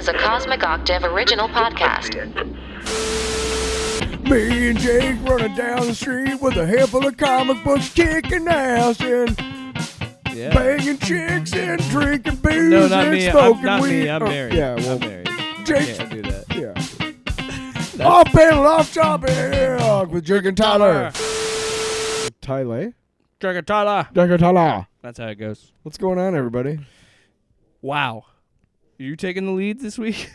is a Cosmic Octave original podcast. Me and Jake running down the street with a handful of comic books, kicking ass and banging chicks and drinking booze No, not and me. smoking Not weed. me. I'm married. Yeah, well, I'm married. Jake. Can't do that. Yeah. Off panel, off topic with Jake and Tyler. Tyler? Tyler. That's how it goes. What's going on, everybody? Wow. Are you taking the lead this week?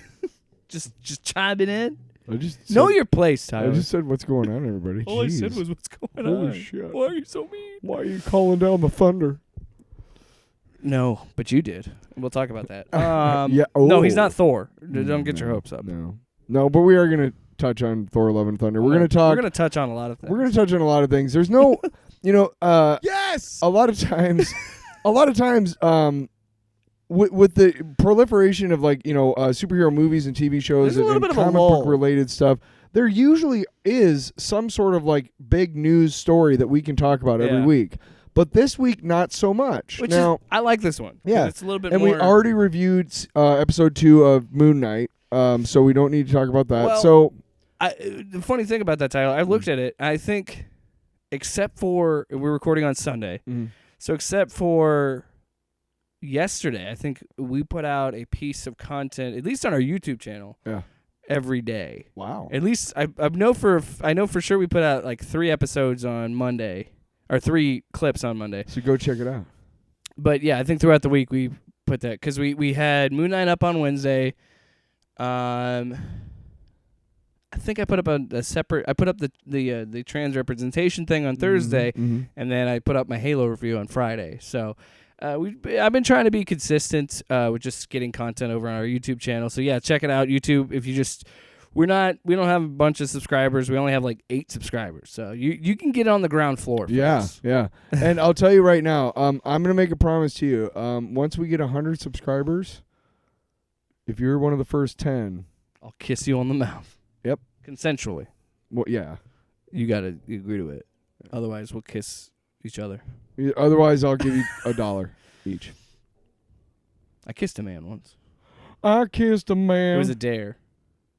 just chiming in? I just Know said, your place, Tyler. I just said, what's going on, everybody? All Jeez. I said was, what's going Holy on? shit. Why are you so mean? Why are you calling down the thunder? No, but you did. We'll talk about that. Yeah. No, he's not Thor. Don't get your hopes up. No, but we are going to touch on Thor: Love and Thunder. We're going to talk. We're going to touch on a lot of things. We're going to touch on a lot of things. There's no, yes. a lot of times, with the proliferation of superhero movies and TV shows There's a little and bit of a comic lull. book related stuff, there usually is some sort of big news story that we can talk about every Yeah. week. But this week, not so much. I like this one. Yeah. It's a little bit and more. we already reviewed episode 2 of Moon Knight, so we don't need to talk about that. Well, so the funny thing about that, Tyler, I looked at it. I think, except for we're recording on Sunday, so except for yesterday, I think we put out a piece of content, at least on our YouTube channel, every day. Wow. At least I know for sure we put out 3 episodes on Monday, or 3 clips on Monday. So go check it out. But yeah, I think throughout the week we put that because we had Moon Knight up on Wednesday. I think I put up a separate. I put up the trans representation thing on Thursday, and then I put up my Halo review on Friday. So I've been trying to be consistent with just getting content over on our YouTube channel. So yeah, check it out, YouTube. If you we don't have a bunch of subscribers. We only have 8 subscribers. So you can get on the ground floor. Folks. Yeah. And I'll tell you right now, I'm gonna make a promise to you. Once we get 100 subscribers, if you're one of the first 10, I'll kiss you on the mouth. Yep. Consensually. Well, yeah. You gotta agree to it. Otherwise, we'll kiss each other. Otherwise, I'll give you $1 each. I kissed a man once. I kissed a man. It was a dare.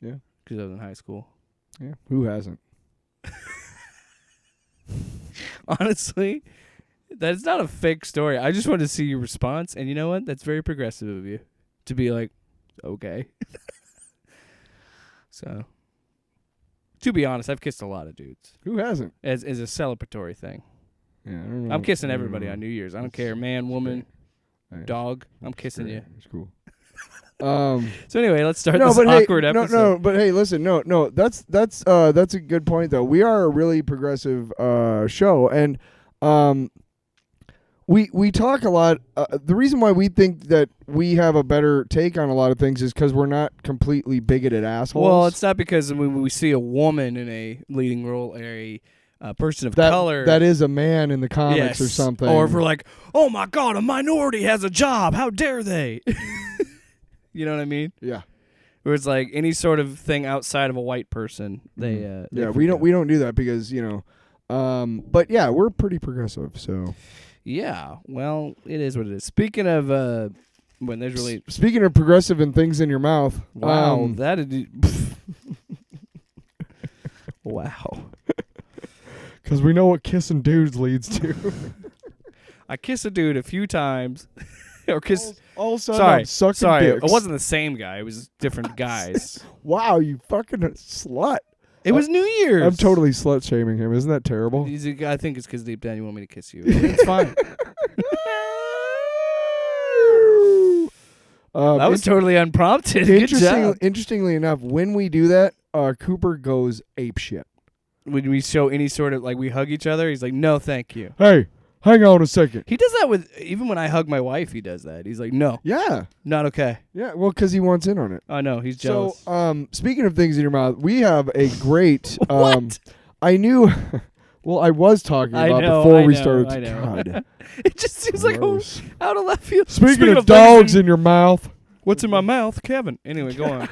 Yeah. Because I was in high school. Yeah. Who hasn't? Honestly, that's not a fake story. I just wanted to see your response. And you know what? That's very progressive of you. To be like, okay. So, to be honest, I've kissed a lot of dudes. Who hasn't? As a celebratory thing. Yeah, I don't know. I'm kissing everybody on New Year's. I don't care. Man, woman, Hey, dog. I'm kissing you. It's cool. So anyway, let's start this awkward episode. No, but hey, listen, no, that's a good point though. We are a really progressive show, and we talk a lot. The reason why we think that we have a better take on a lot of things is because we're not completely bigoted assholes. Well, it's not because when we see a woman in a leading role, or a person of color that is a man in the comics or something, or if we're like, oh my god, a minority has a job, how dare they? You know what I mean? Yeah. Where it's like any sort of thing outside of a white person, they we don't do that because but yeah, we're pretty progressive. So yeah, well, it is what it is. Speaking of when there's really speaking of progressive and things in your mouth, wow, that is wow. Because we know what kissing dudes leads to. I kiss a dude a few times. Or kiss. All of a sudden, I'm sucking dicks. It wasn't the same guy. It was different guys. Wow, you fucking slut. It was New Year's. I'm totally slut shaming him. Isn't that terrible? I think it's because deep down you want me to kiss you. It's fine. That was totally unprompted. Good job. Interestingly enough, when we do that, Cooper goes apeshit. When we show any sort of we hug each other, he's like, "No, thank you." Hey, hang on a second. He does that even when I hug my wife. He does that. He's like, "No, yeah, not okay." Yeah, well, because he wants in on it. I know he's jealous. So, speaking of things in your mouth, we have a great. What? I knew. Well, I was talking about before we started. I know. God, it just seems like out of left field. Speaking of dogs in your mouth, what's in my mouth, Kevin? Anyway, go on.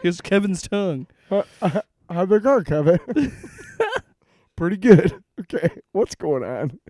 Here's Kevin's tongue. How'd they go, Kevin? Pretty good. Okay, what's going on?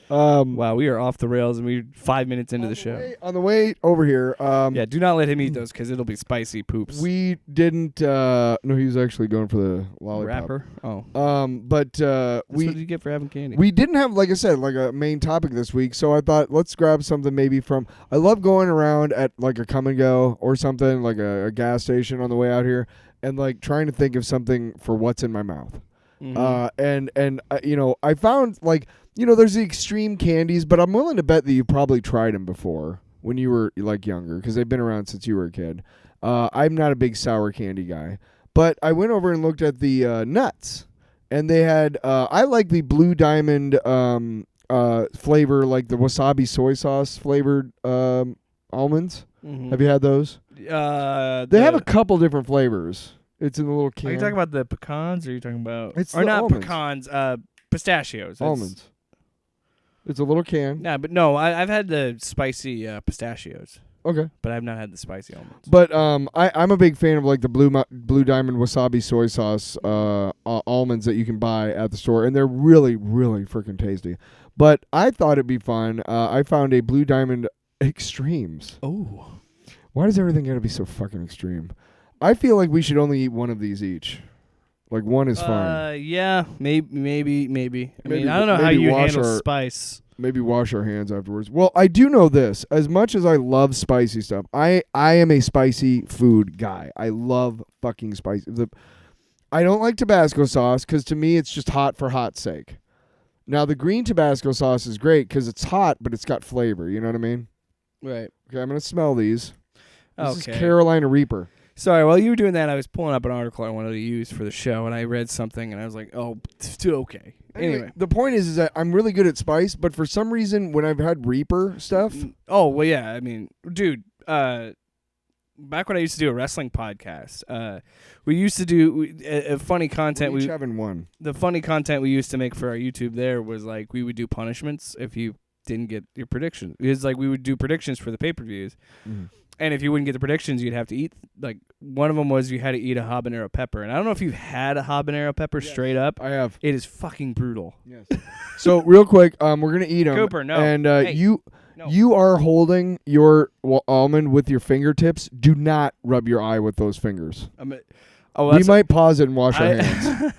Wow, we are off the rails, and we're 5 minutes into the show. On the way over here. Yeah, do not let him eat those because it'll be spicy poops. We didn't. No, he was actually going for the lollipop. Wrapper. Oh. But That's what did you get for having candy? we didn't have, like I said, like a main topic this week. So I thought let's grab something maybe from. I love going around at like a come and go or something like a gas station on the way out here, and like trying to think of something for what's in my mouth. And you know, I found like. You know, there's the extreme candies, but I'm willing to bet that you probably tried them before when you were like younger because they've been around since you were a kid. I'm not a big sour candy guy, but I went over and looked at the nuts, and they had. I like the Blue Diamond flavor, like the wasabi soy sauce flavored almonds. Have you had those? They have a couple different flavors. It's in the little can. Are you talking about the pecans, or are you talking about? It's or not almonds. pecans? Pistachios. Almonds. It's a little can. Nah, but no, I've had the spicy pistachios. Okay. But I've not had the spicy almonds. But I'm a big fan of like the Blue Diamond wasabi soy sauce almonds that you can buy at the store, and they're really, really freaking tasty. But I thought it'd be fun. I found a Blue Diamond Extremes. Oh. Why does everything gotta be so fucking extreme? I feel like we should only eat one of these each. Like one is fine. Yeah, maybe. I mean, I don't know how you handle spice. Maybe wash our hands afterwards. Well, I do know this. As much as I love spicy stuff, I am a spicy food guy. I love fucking spicy. I don't like Tabasco sauce because to me it's just hot for hot's sake. Now the green Tabasco sauce is great because it's hot, but it's got flavor. You know what I mean? Right. Okay, I'm gonna smell these. This is Okay. Carolina Reaper. Sorry, while you were doing that, I was pulling up an article I wanted to use for the show, and I read something, and I was like, oh, okay. Anyway. The point is that I'm really good at spice, but for some reason, when I've had Reaper stuff... Oh, well, yeah, I mean, dude, back when I used to do a wrestling podcast, we used to do a funny content. We're each having one. The funny content we used to make for our YouTube there was, like, we would do punishments if you didn't get your predictions. It was like we would do predictions for the pay-per-views. Mm-hmm. And if you wouldn't get the predictions, you'd have to eat, like, one of them was you had to eat a habanero pepper. And I don't know if you've had a habanero pepper straight up. I have. It is fucking brutal. Yes. So, real quick, we're going to eat them. Cooper, no. And Hey. you are holding your almond with your fingertips. Do not rub your eye with those fingers. We might pause it and wash our hands.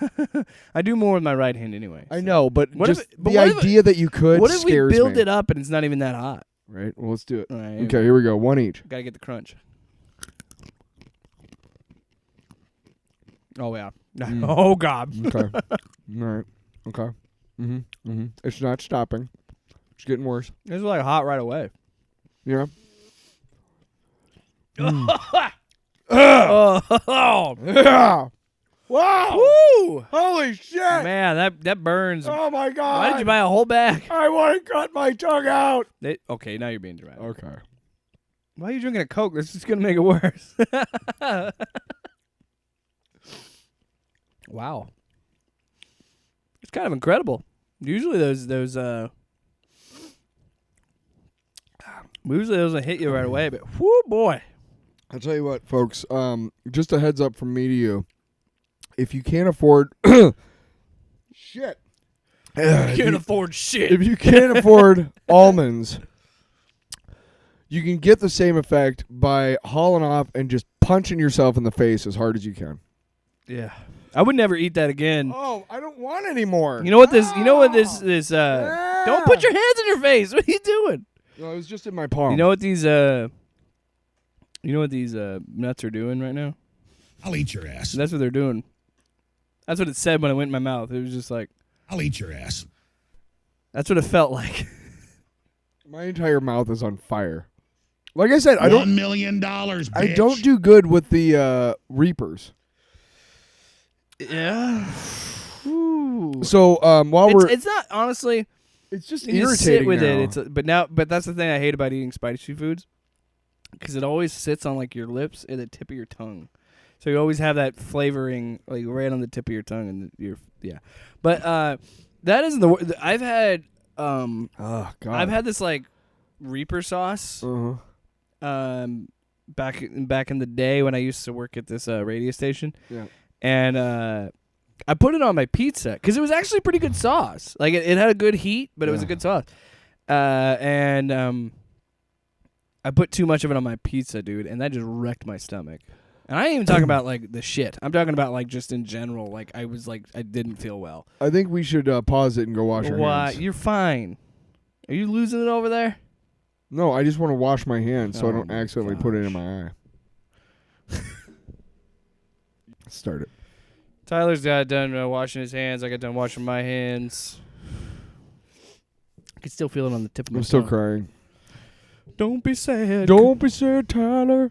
I do more with my right hand anyway. I know, but the idea idea that you could what if we scares build me. it up and it's not even that hot? Right, well, let's do it. All right, okay, here we go. One each. Gotta get the crunch. Oh, yeah. Oh, God. Okay. All right. Okay. It's not stopping. It's getting worse. It's like hot right away. Yeah. Oh. Yeah. Wow. Woo! Holy shit. Man, that burns. Oh, my God. Why did you buy a whole bag? I want to cut my tongue out. Okay, now you're being dramatic. Okay. Why are you drinking a Coke? That's just going to make it worse. Wow. It's kind of incredible. Usually those will hit you right away, but whoo boy. I'll tell you what, folks, just a heads up from me to you. If you can't afford shit. Afford shit. If you can't afford almonds, you can get the same effect by hauling off and just punching yourself in the face as hard as you can. Yeah. I would never eat that again. Oh, I don't want any more. You know what this don't put your hands in your face. What are you doing? No, it was just in my palm. You know what these nuts are doing right now? I'll eat your ass. That's what they're doing. That's what it said when it went in my mouth. It was just like, I'll eat your ass. That's what it felt like. My entire mouth is on fire. Like I said, I don't $1 million, bitch. I don't do good with the Reapers. Yeah. Ooh. So while it's not honestly. It's just you irritating sit with now. it. But that's the thing I hate about eating spicy foods, because it always sits on like your lips and the tip of your tongue. So you always have that flavoring like right on the tip of your tongue and yeah. But that isn't the I've had oh God. I've had this like Reaper sauce. Back in the day when I used to work at this radio station. Yeah. And I put it on my pizza because it was actually pretty good sauce. Like it had a good heat, but it was a good sauce. And I put too much of it on my pizza, dude, and that just wrecked my stomach. And I ain't even talking about like the shit. I'm talking about like just in general. Like I didn't feel well. I think we should pause it and go wash our hands. You're fine. Are you losing it over there? No, I just want to wash my hands so I don't accidentally put it in my eye. Start it. Tyler's got done washing his hands. I got done washing my hands. I can still feel it on the tip of my tongue. I'm still crying. Don't be sad. Don't be sad, Tyler.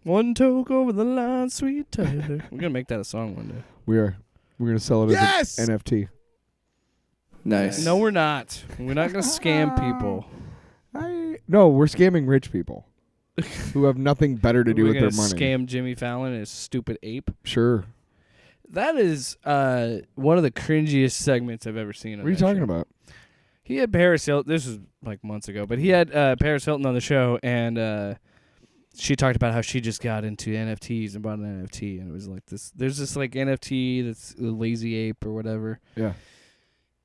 One toke over the line, sweet Tyler. We're going to make that a song one day. We are. We're going to sell it as an NFT. Nice. No, we're not. We're not going to scam people. No, we're scamming rich people who have nothing better to do with their money. Scam Jimmy Fallon and his stupid ape. Sure. That is one of the cringiest segments I've ever seen. What are you talking about? He had Paris Hilton. This was like months ago, but he had Paris Hilton on the show, and she talked about how she just got into NFTs and bought an NFT, and it was like this. There's this like NFT that's a lazy ape or whatever. Yeah.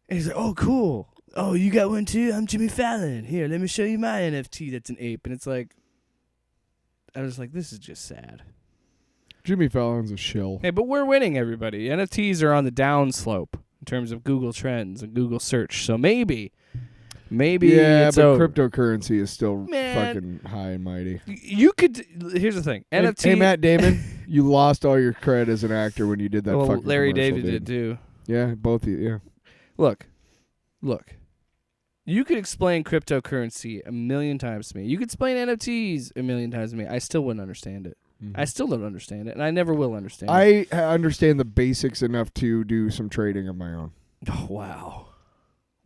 And he's like, "Oh, cool. Oh, you got one too? I'm Jimmy Fallon. Here, let me show you my NFT that's an ape." And it's like, I was like, this is just sad. Jimmy Fallon's a shill. Hey, but we're winning, everybody. NFTs are on the downslope in terms of Google Trends and Google Search. So maybe yeah, it's but over. Cryptocurrency is still fucking high and mighty. You could. Here's the thing. NFT. Hey, Matt Damon, you lost all your cred as an actor when you did that. Fucking Larry commercial, David did too. Yeah, both of you. Yeah. Look. You could explain cryptocurrency a million times to me. You could explain NFTs a million times to me. I still wouldn't understand it. Mm-hmm. I still don't understand it, and I never will understand it. I understand the basics enough to do some trading of my own. Oh,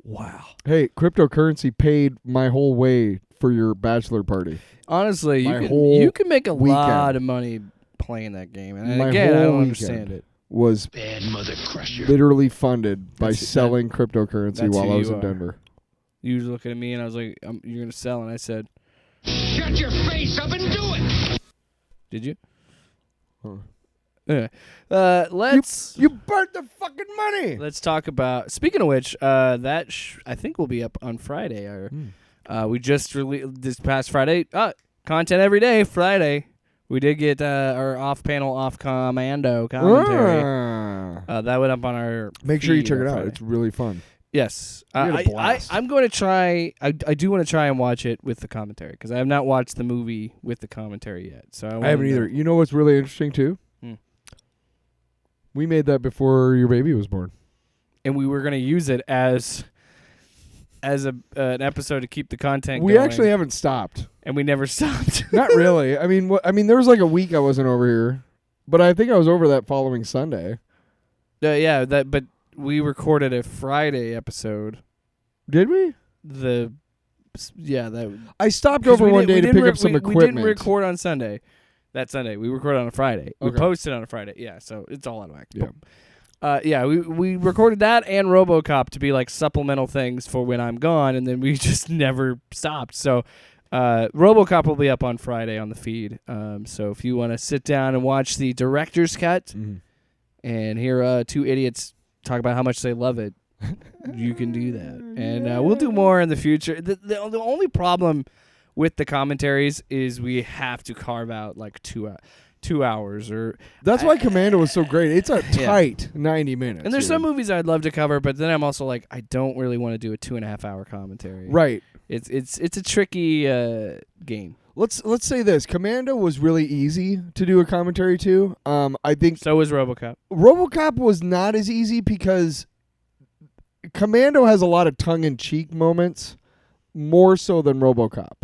wow. Hey, cryptocurrency paid my whole way for your bachelor party. Honestly, you can make a lot of money playing that game. And again, I don't understand it. Was bad mother crusher. Literally funded by selling cryptocurrency while I was in Denver. You was looking at me and I was like, "You're gonna sell," and I said, "Shut your face up and do it." Did you? Huh. Anyway, let's. You burnt the fucking money. Let's talk about. Speaking of which, that I think will be up on Friday. We just released this past Friday. Content every day. Friday, we did get our off-panel, off-commando commentary. That went up on our. Make sure you check it out. Friday. It's really fun. Yes, I'm going to try. I do want to try and watch it with the commentary because I have not watched the movie with the commentary yet. So I haven't either. You know what's really interesting too? We made that before your baby was born, and we were going to use it as an episode to keep the content. We going, actually haven't stopped, and we never stopped. Not really. I mean, there was like a week I wasn't over here, but I think I was over that following Sunday. But. We recorded a Friday episode. Did we? I stopped over one day to pick up some equipment. We didn't record on Sunday. That Sunday. We recorded on a Friday. Okay. We posted on a Friday. Yeah, so it's all out of whack. Yeah. We recorded that and RoboCop to be like supplemental things for when I'm gone, and then we just never stopped. So RoboCop will be up on Friday on the feed. So if you want to sit down and watch the director's cut and hear two idiots talk about how much they love it, you can do that. And we'll do more in the future. The only problem with the commentaries is we have to carve out like 2 hours. That's why Commando was so great. It's a tight 90 minutes. And there's some movies I'd love to cover, but then I'm also like, I don't really want to do a 2.5 hour commentary. Right. It's a tricky game. Let's say this. Commando was really easy to do a commentary to. I think so was RoboCop. RoboCop was not as easy because Commando has a lot of tongue-in-cheek moments, more so than RoboCop.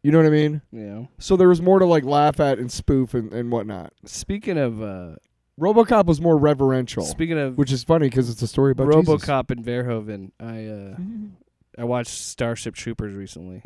You know what I mean? Yeah. So there was more to like laugh at and spoof and whatnot. Speaking of RoboCop was more reverential. Speaking of which is funny because it's a story about RoboCop Jesus. and Verhoeven, I watched Starship Troopers recently.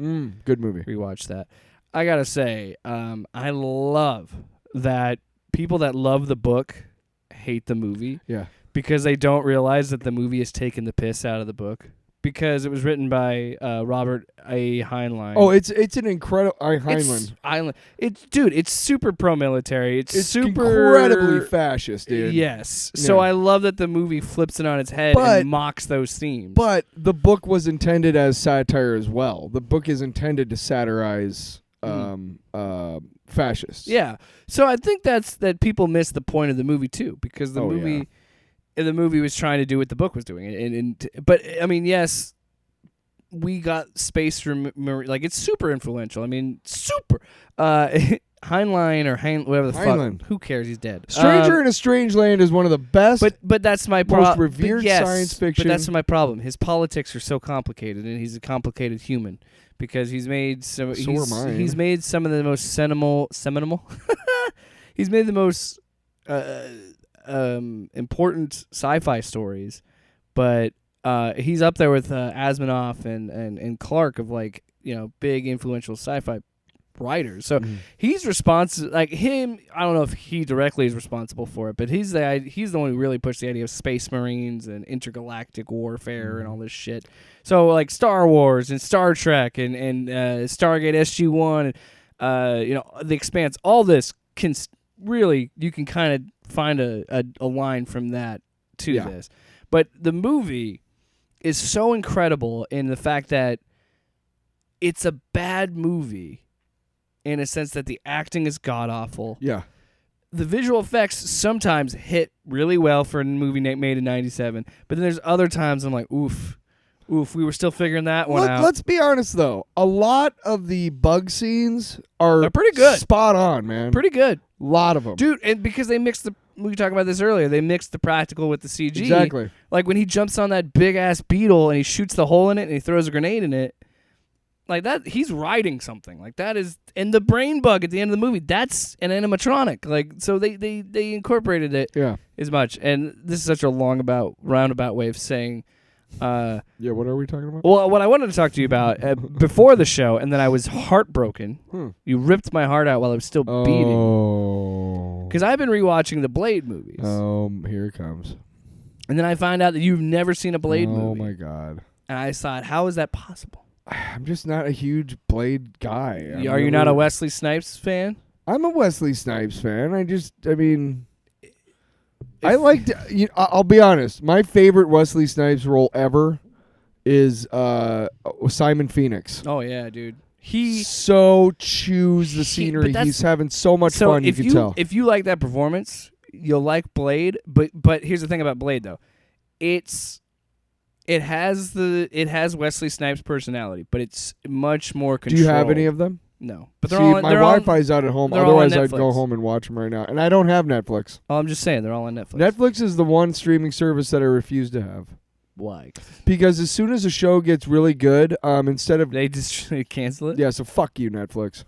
Good movie. Rewatched that. I gotta say, I love that people that love the book hate the movie. Yeah. Because they don't realize that the movie is taking the piss out of the book. because it was written by Robert A. Heinlein. Oh, it's an incredible Heinlein. It's super pro-military. It's super incredibly fascist, dude. Yes. Yeah. So I love that the movie flips it on its head and mocks those themes. But the book was intended as satire as well. The book is intended to satirize fascists. Yeah. So I think that people miss the point of the movie too, because the movie was trying to do what the book was doing. But I mean, yes, we got space from like it's super influential. I mean, super. Heinlein or whatever the Heinlein. fuck. Who cares? He's dead. Stranger in a Strange Land is one of the best. But that's my most problem. revered science fiction. But that's my problem. His politics are so complicated, and he's a complicated human because he's made some. He's made some of the most seminal. He's made the most important sci-fi stories, but he's up there with Asimov and Clarke of like big influential sci-fi writers. So he's responsible. Like him, I don't know if he directly is responsible for it, but he's the one who really pushed the idea of space marines and intergalactic warfare and all this shit. So like Star Wars and Star Trek and Stargate SG-1 and The Expanse, all this can really, you can kind of find a line from that to this. But the movie is so incredible in the fact that it's a bad movie in a sense that the acting is god-awful. Yeah. The visual effects sometimes hit really well for a movie made in 97, but then there's other times I'm like, oof, we were still figuring that one out. Let's be honest, though. A lot of the bug scenes are pretty good. Spot on, man. Pretty good. A lot of them. Dude, and because they mixed we talked about this earlier, they mixed the practical with the CG. Exactly. Like when he jumps on that big-ass beetle and he shoots the hole in it and he throws a grenade in it, like that, he's riding something. Like that is, and the brain bug at the end of the movie, that's an animatronic. Like, so they incorporated it as much. And this is such a roundabout way of saying, what are we talking about? Well, what I wanted to talk to you about before the show, and then I was heartbroken. You ripped my heart out while I was still beating. Because I've been rewatching the Blade movies. Here it comes. And then I find out that you've never seen a Blade movie. Oh, my God. And I thought, how is that possible? I'm just not a huge Blade guy. Are you not a Wesley Snipes fan? I'm a Wesley Snipes fan. I liked. I'll be honest. My favorite Wesley Snipes role ever is Simon Phoenix. Oh yeah, dude. He chews the scenery. He's having so much fun. You can tell. If you like that performance, you'll like Blade. But here's the thing about Blade though, it has Wesley Snipes' personality, but it's much more controlled. Do you have any of them? No, but my Wi-Fi's out at home. Otherwise, I'd go home and watch them right now. And I don't have Netflix. Oh, I'm just saying they're all on Netflix. Netflix is the one streaming service that I refuse to have. Why? Because as soon as a show gets really good, instead of they just cancel it. Yeah, so fuck you, Netflix.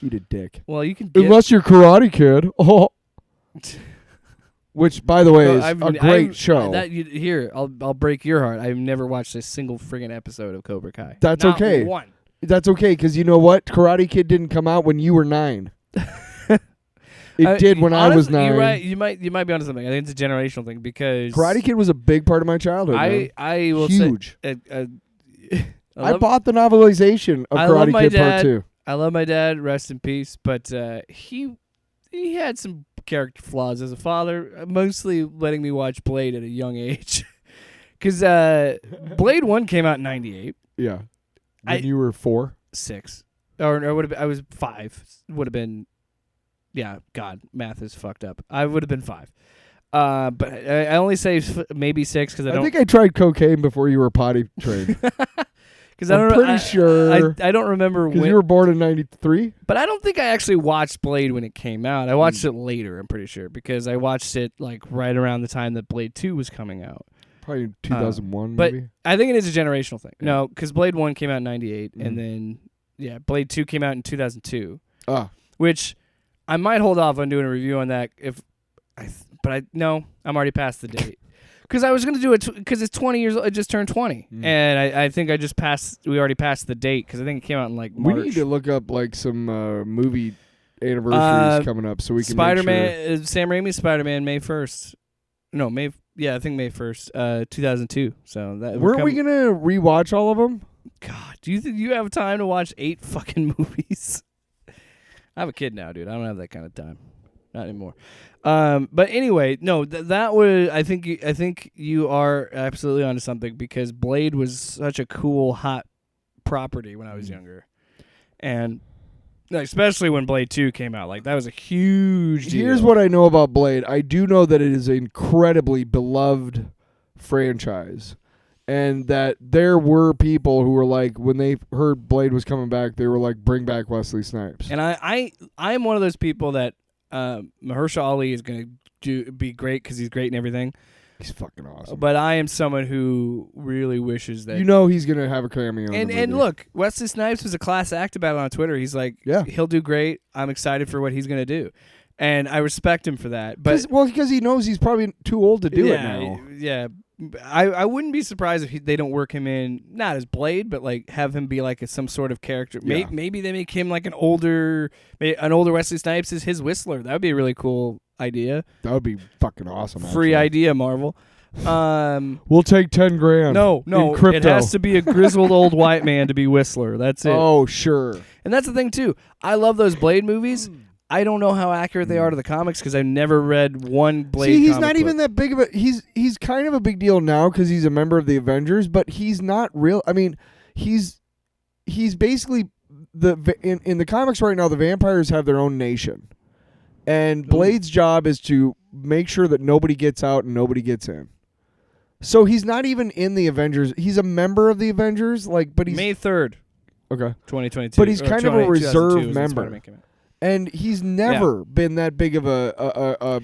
Eat a dick. Well, you can unless you're Karate Kid. Oh. Which, by the way, is a great show. I'll break your heart. I've never watched a single friggin' episode of Cobra Kai. That's Not okay. One. That's okay, because you know what? Karate Kid didn't come out when you were 9. It did when I was 9. You're right. You might be onto something. I think it's a generational thing because Karate Kid was a big part of my childhood. I will huge. Say, I bought the novelization of Karate Kid Part 2. I love my dad. Rest in peace. But he had some character flaws as a father, mostly letting me watch Blade at a young age. Because Blade 1 came out in 98. Yeah. When you were 4? 6. Or would have been, I was 5. Would have been, yeah, God, math is fucked up. I would have been 5. But I only say maybe 6 because I think I tried cocaine before you were potty trained. Because I'm pretty sure. I don't remember when. Because you were born in 93? But I don't think I actually watched Blade when it came out. I watched it later, I'm pretty sure, because I watched it like right around the time that Blade 2 was coming out. Probably 2001, but maybe? I think it is a generational thing. Yeah. No, because Blade 1 came out in 98, and then, Blade 2 came out in 2002. Which I might hold off on doing a review on that no, I'm already past the date. Because I was going to do it because it's 20 years old. It just turned 20. And I think we already passed the date because I think it came out in like March. We need to look up like some movie anniversaries coming up so we can Spider-Man, Sam Raimi's Spider-Man, May 1st. No, May Yeah, I think May 1st, 2002. So that Weren't we gonna rewatch all of them? God, do you think you have time to watch 8 fucking movies? I have a kid now, dude. I don't have that kind of time. Not anymore. But anyway, no, that was. I think you are absolutely onto something because Blade was such a cool, hot property when I was younger, and especially when Blade 2 came out, like that was a huge deal. Here's what I know about Blade. I do know that it is an incredibly beloved franchise, and that there were people who were like, when they heard Blade was coming back, they were like, "Bring back Wesley Snipes." And I'm one of those people that Mahershala Ali is going to be great because he's great and everything. He's fucking awesome. But I am someone who really wishes that He's gonna have a cameo. In the movie. And look, Wesley Snipes was a class act about it on Twitter. He's like, yeah, he'll do great. I'm excited for what he's gonna do, and I respect him for that. But because he knows he's probably too old to do it now. Yeah, I wouldn't be surprised if they don't work him in, not as Blade, but like have him be like some sort of character. Yeah. Maybe they make him like an older Wesley Snipes is his Whistler. That would be a really cool idea. That would be fucking awesome. Free idea, Marvel. We'll take $10,000. No, in crypto. It has to be a grizzled old white man to be Whistler. That's it. Oh, sure. And that's the thing too. I love those Blade movies. I don't know how accurate they are to the comics because I've never read one Blade. See, he's comic not book. even that big of a. He's kind of a big deal now because he's a member of the Avengers, but he's not real. I mean, he's basically in the comics right now. The vampires have their own nation, and Blade's job is to make sure that nobody gets out and nobody gets in. So he's not even in the Avengers. He's a member of the Avengers, but he's May 3rd, okay, 2022. but he's kind of a reserve 2002 member. And he's never been that big of a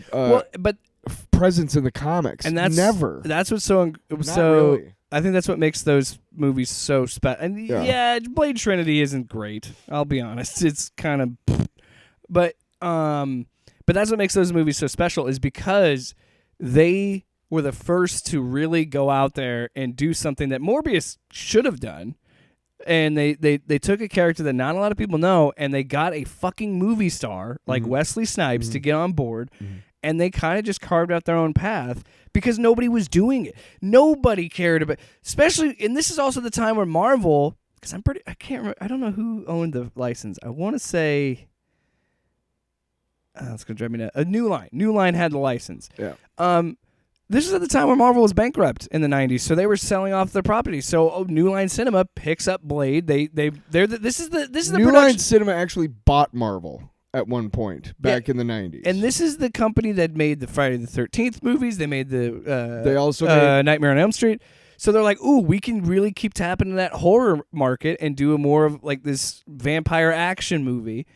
presence in the comics. And that's never. That's what's so really. I think that's what makes those movies so special. And yeah, Blade Trinity isn't great. I'll be honest. It's kind of, but that's what makes those movies so special is because they were the first to really go out there and do something that Morbius should have done. And they took a character that not a lot of people know, and they got a fucking movie star like Wesley Snipes to get on board, and they kind of just carved out their own path because nobody was doing it. Nobody cared about, especially, and this is also the time where Marvel, because I can't remember, I don't know who owned the license. I want to say, it's gonna drive me nuts. New Line. New Line had the license. Yeah. This is at the time where Marvel was bankrupt in the 90s, so they were selling off their property. So New Line Cinema picks up Blade. This is the New production. Line Cinema actually bought Marvel at one point back in the 90s. And this is the company that made the Friday the 13th movies. They made the they also made Nightmare on Elm Street. So they're like, ooh, we can really keep tapping into that horror market and do a more of like this vampire action movie.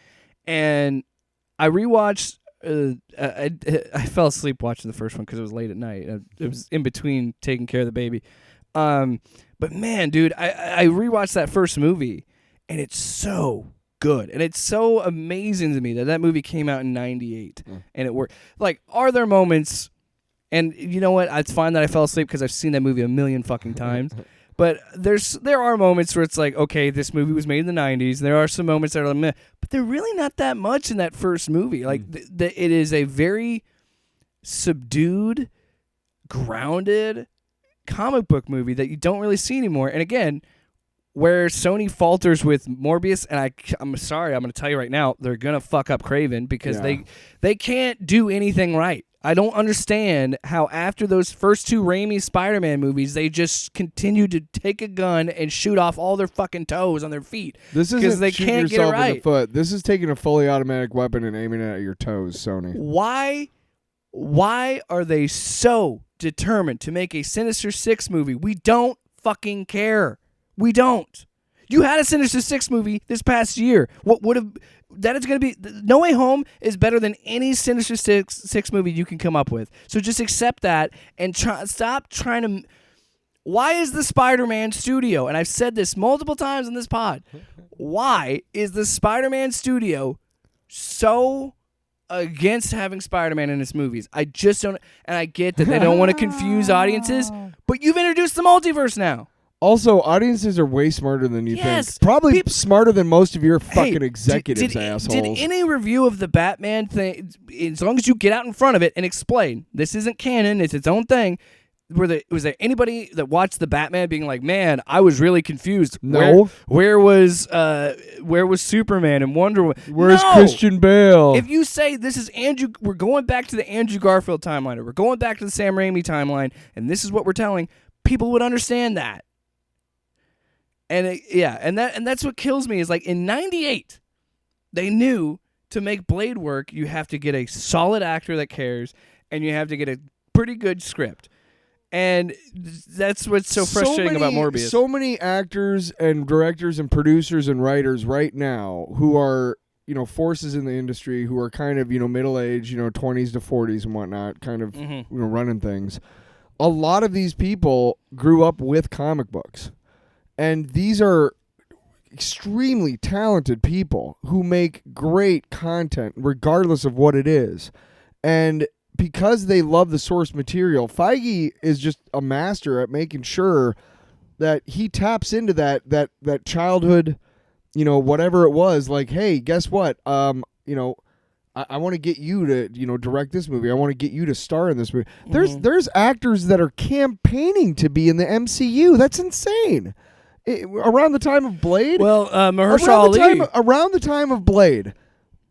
And I rewatched. I fell asleep watching the first one because it was late at night. It was in between taking care of the baby. But man, dude, I rewatched that first movie, and it's so good, and it's so amazing to me that movie came out in '98 and it worked. Like, are there moments? And you know what? It's fine that I fell asleep because I've seen that movie a million fucking times. But there are moments where it's like, okay, this movie was made in the 90s. There are some moments that are like, meh, but they're really not that much in that first movie. Like, it is a very subdued, grounded comic book movie that you don't really see anymore. And again, where Sony falters with Morbius, and I'm sorry, I'm going to tell you right now, they're going to fuck up Craven because they can't do anything right. I don't understand how after those first 2 Raimi Spider-Man movies, they just continue to take a gun and shoot off all their fucking toes on their feet. This isn't they shooting can't yourself get it right. in the foot. This is taking a fully automatic weapon and aiming it at your toes, Sony. Why are they so determined to make a Sinister Six movie? We don't fucking care. We don't. You had a Sinister Six movie this past year. What would have... That is going to be... No Way Home is better than any Sinister Six movie you can come up with. So just accept that and stop trying to... Why is the Spider-Man studio, and I've said this multiple times in this pod, why is the Spider-Man studio so against having Spider-Man in its movies? I just don't... And I get that they don't want to confuse audiences, but you've introduced the multiverse now. Also, audiences are way smarter than you Yes. think. Probably Peop- smarter than most of your fucking Hey, executives, did assholes. any review of the Batman thing, as long as you get out in front of it and explain, this isn't canon, it's its own thing, was there anybody that watched the Batman being like, man, I was really confused. No. Where was Superman and Wonder Woman? Where's No! Christian Bale? If you say this is Andrew, we're going back to the Andrew Garfield timeline, or we're going back to the Sam Raimi timeline, and this is what we're telling, people would understand that. And and that's what kills me is like in '98, they knew to make Blade work, you have to get a solid actor that cares, and you have to get a pretty good script. And that's what's so frustrating about Morbius. So many actors and directors and producers and writers right now who are, forces in the industry, who are kind of, middle-aged, 20s to 40s and whatnot, kind of, running things. A lot of these people grew up with comic books. And these are extremely talented people who make great content regardless of what it is. And because they love the source material, Feige is just a master at making sure that he taps into that childhood, whatever it was, like, hey, guess what? I want to get you to, direct this movie. I want to get you to star in this movie. There's actors that are campaigning to be in the MCU. That's insane. Around the time of Blade? Well, Mahershala Ali. Around the time of Blade,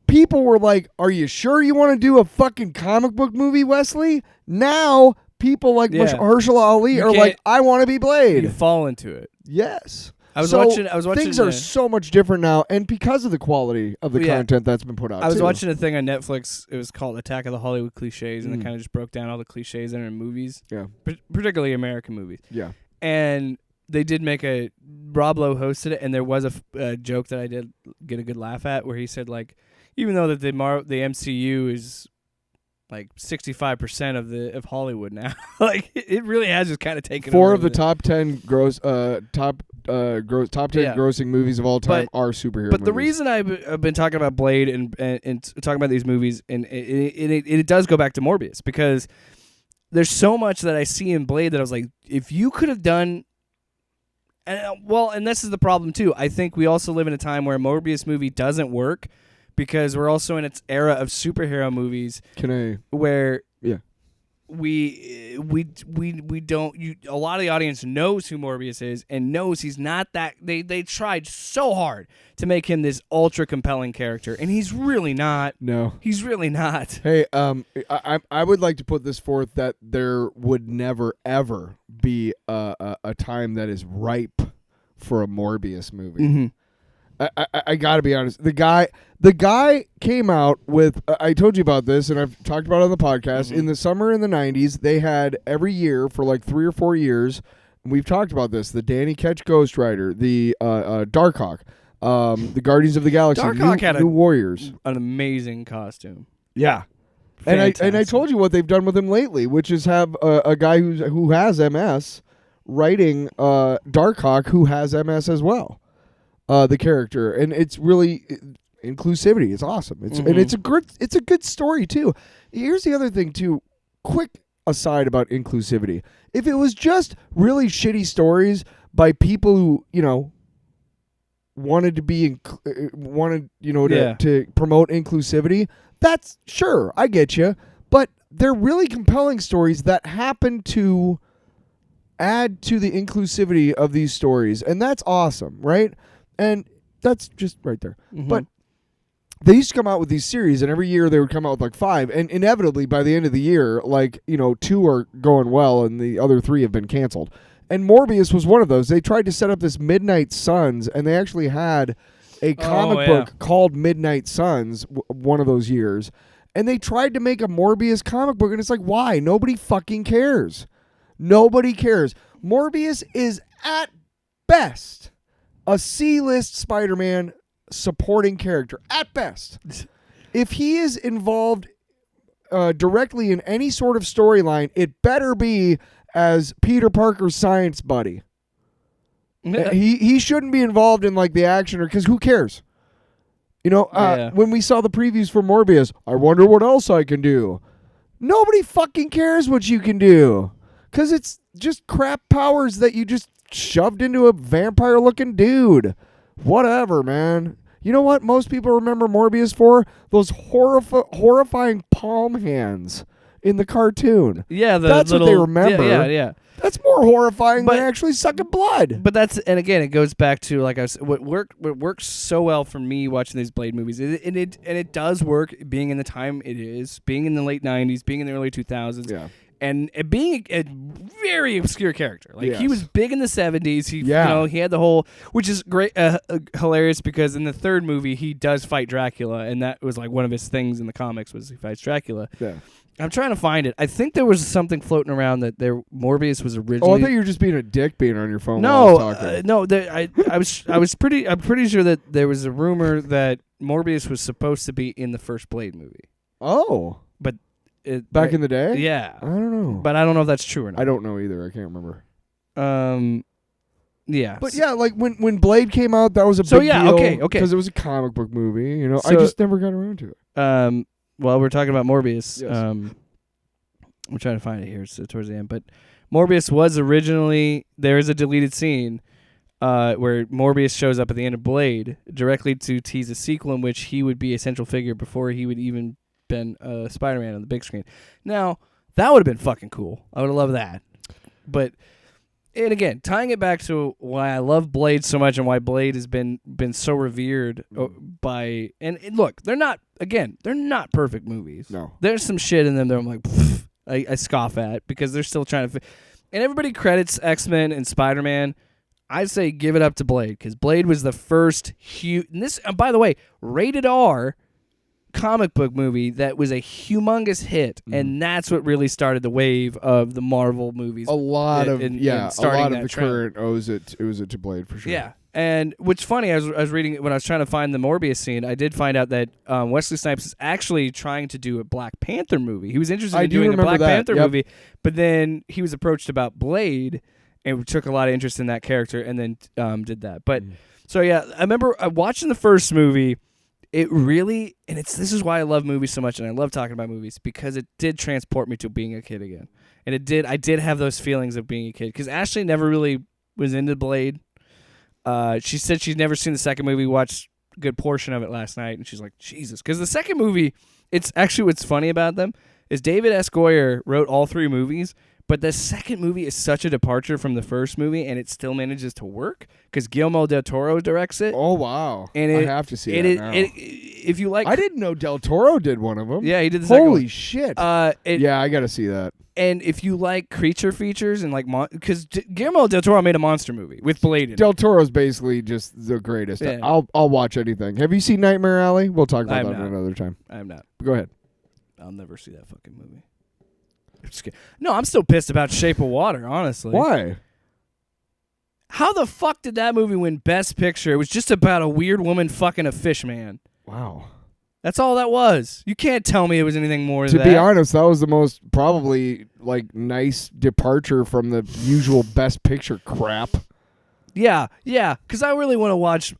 people were like, are you sure you want to do a fucking comic book movie, Wesley? Now, people like Mahershala Ali are like, I want to be Blade. You fall into it. Yes. I was watching. Things are so much different now, and because of the quality of the content that's been put out. I was watching a thing on Netflix. It was called Attack of the Hollywood Cliches, and it kind of just broke down all the cliches that are in movies. Yeah. Particularly American movies. Yeah. And they did make Rob Lowe hosted it, and there was a joke that I did get a good laugh at, where he said, like, even though that the MCU is like 65% of Hollywood now, like it really has just kind of taken over. 4 of the top 10 top 10 grossing movies of all time are superhero But movies. the reason I've been talking about Blade and talking about these movies, and it does go back to Morbius, because there's so much that I see in Blade that I was like, if you could have done. And this is the problem too. I think we also live in a time where a Morbius movie doesn't work because we're also in its era of superhero movies. Where we don't. A lot of the audience knows who Morbius is and knows he's not that. They tried so hard to make him this ultra compelling character, and he's really not. No, he's really not. Hey, I would like to put this forth that there would never ever be a time that is ripe for a Morbius movie. Mm-hmm. I gotta be honest. The guy came out with. I told you about this, and I've talked about it on the podcast. In the summer in the '90s, they had every year for like 3 or 4 years. And we've talked about this. The Danny Ketch Ghost Rider, the Darkhawk, the Guardians of the Galaxy, Darkhawk had New Warriors, an amazing costume. Yeah. Fantastic. And I told you what they've done with him lately, which is have a guy who has MS writing Darkhawk, who has MS as well. The character, and it's really inclusivity. It's awesome. And it's a good story too. Here's the other thing too. Quick aside about inclusivity. If it was just really shitty stories by people who wanted to be to promote inclusivity, that's sure, I get you. But they're really compelling stories that happen to add to the inclusivity of these stories, and that's awesome, right? And that's just right there. Mm-hmm. But they used to come out with these series, and every year they would come out with like 5, and inevitably by the end of the year, 2 are going well, and the other 3 have been canceled. And Morbius was one of those. They tried to set up this Midnight Suns, and they actually had a comic book called Midnight Suns one of those years, and they tried to make a Morbius comic book, and it's like, why? Nobody fucking cares. Nobody cares. Morbius is at best a C-list Spider-Man supporting character, at best. If he is involved directly in any sort of storyline, it better be as Peter Parker's science buddy. He shouldn't be involved in like the action, because who cares? When we saw the previews for Morbius, I wonder what else I can do. Nobody fucking cares what you can do, because it's just crap powers that you just shoved into a vampire-looking dude. Whatever, man. You know what most people remember Morbius for? Those horrifying palm hands in the cartoon. Yeah, that's what they remember. Yeah. That's more horrifying than actually sucking blood. But and again, it goes back to like I was, what works so well for me watching these Blade movies, and it does work being in the time it is, being in the late '90s, being in the early 2000s. Yeah. And being a very obscure character, like Yes. he was big in the '70s. He had the whole, which is great, hilarious because in the third movie he does fight Dracula, and that was like one of his things in the comics was he fights Dracula. Yeah. I'm trying to find it. I think there was something floating around that Morbius was originally. Oh, I thought you were just being a dick being on your phone. No, while I was talking. I'm pretty sure that there was a rumor that Morbius was supposed to be in the first Blade movie. Oh. But back in the day? Yeah. I don't know. But I don't know if that's true or not. I don't know either. I can't remember. Yeah. But yeah, like when Blade came out, that was a big deal. Okay. Because it was a comic book movie. You know, I So- just never got around to it. Well, we're talking about Morbius. Yes. I'm trying to find it here towards the end. But Morbius was originally, there is a deleted scene where Morbius shows up at the end of Blade directly to tease a sequel in which he would be a central figure before he would even been Spider-Man on the big screen. Now, that would have been fucking cool. I would have loved that. But, and again, tying it back to why I love Blade so much and why Blade has been so revered by, and look, they're not perfect movies. No. There's some shit in them that I'm like, I scoff at because they're still trying to, and everybody credits X-Men and Spider-Man. I'd say give it up to Blade because Blade was the first huge, and this, by the way, rated R comic book movie that was a humongous hit, and that's what really started the wave of the Marvel movies. A lot of starting the current owes it to Blade for sure. Yeah, and what's funny, I was reading when I was trying to find the Morbius scene, I did find out that Wesley Snipes is actually trying to do a Black Panther movie. He was interested in doing a Black Panther movie, but then he was approached about Blade and took a lot of interest in that character, and then did that. But so yeah, I remember watching the first movie. It really, and this is why I love movies so much, and I love talking about movies because it did transport me to being a kid again, and I did have those feelings of being a kid because Ashley never really was into Blade. She said she's never seen the second movie. Watched a good portion of it last night, and she's like, Jesus, because the second movie, it's actually what's funny about them is David S. Goyer wrote all three movies. But the second movie is such a departure from the first movie, and it still manages to work because Guillermo del Toro directs it. Oh wow! And I have to see that now. If you like, I didn't know del Toro did one of them. Yeah, he did the second one. Holy shit! Yeah, I got to see that. And if you like creature features and like, because Guillermo del Toro made a monster movie with Blade in it. Del Toro's basically just the greatest. Yeah. I'll watch anything. Have you seen Nightmare Alley? We'll talk about I'm that not. another time. I'm not. Go ahead. I'll never see that fucking movie. I'm just kidding. No, I'm still pissed about Shape of Water, honestly. Why? How the fuck did that movie win Best Picture? It was just about a weird woman fucking a fish man. Wow. That's all that was. You can't tell me it was anything more than that. To be honest, that was the most probably like nice departure from the usual Best Picture crap. Yeah, because I really want to watch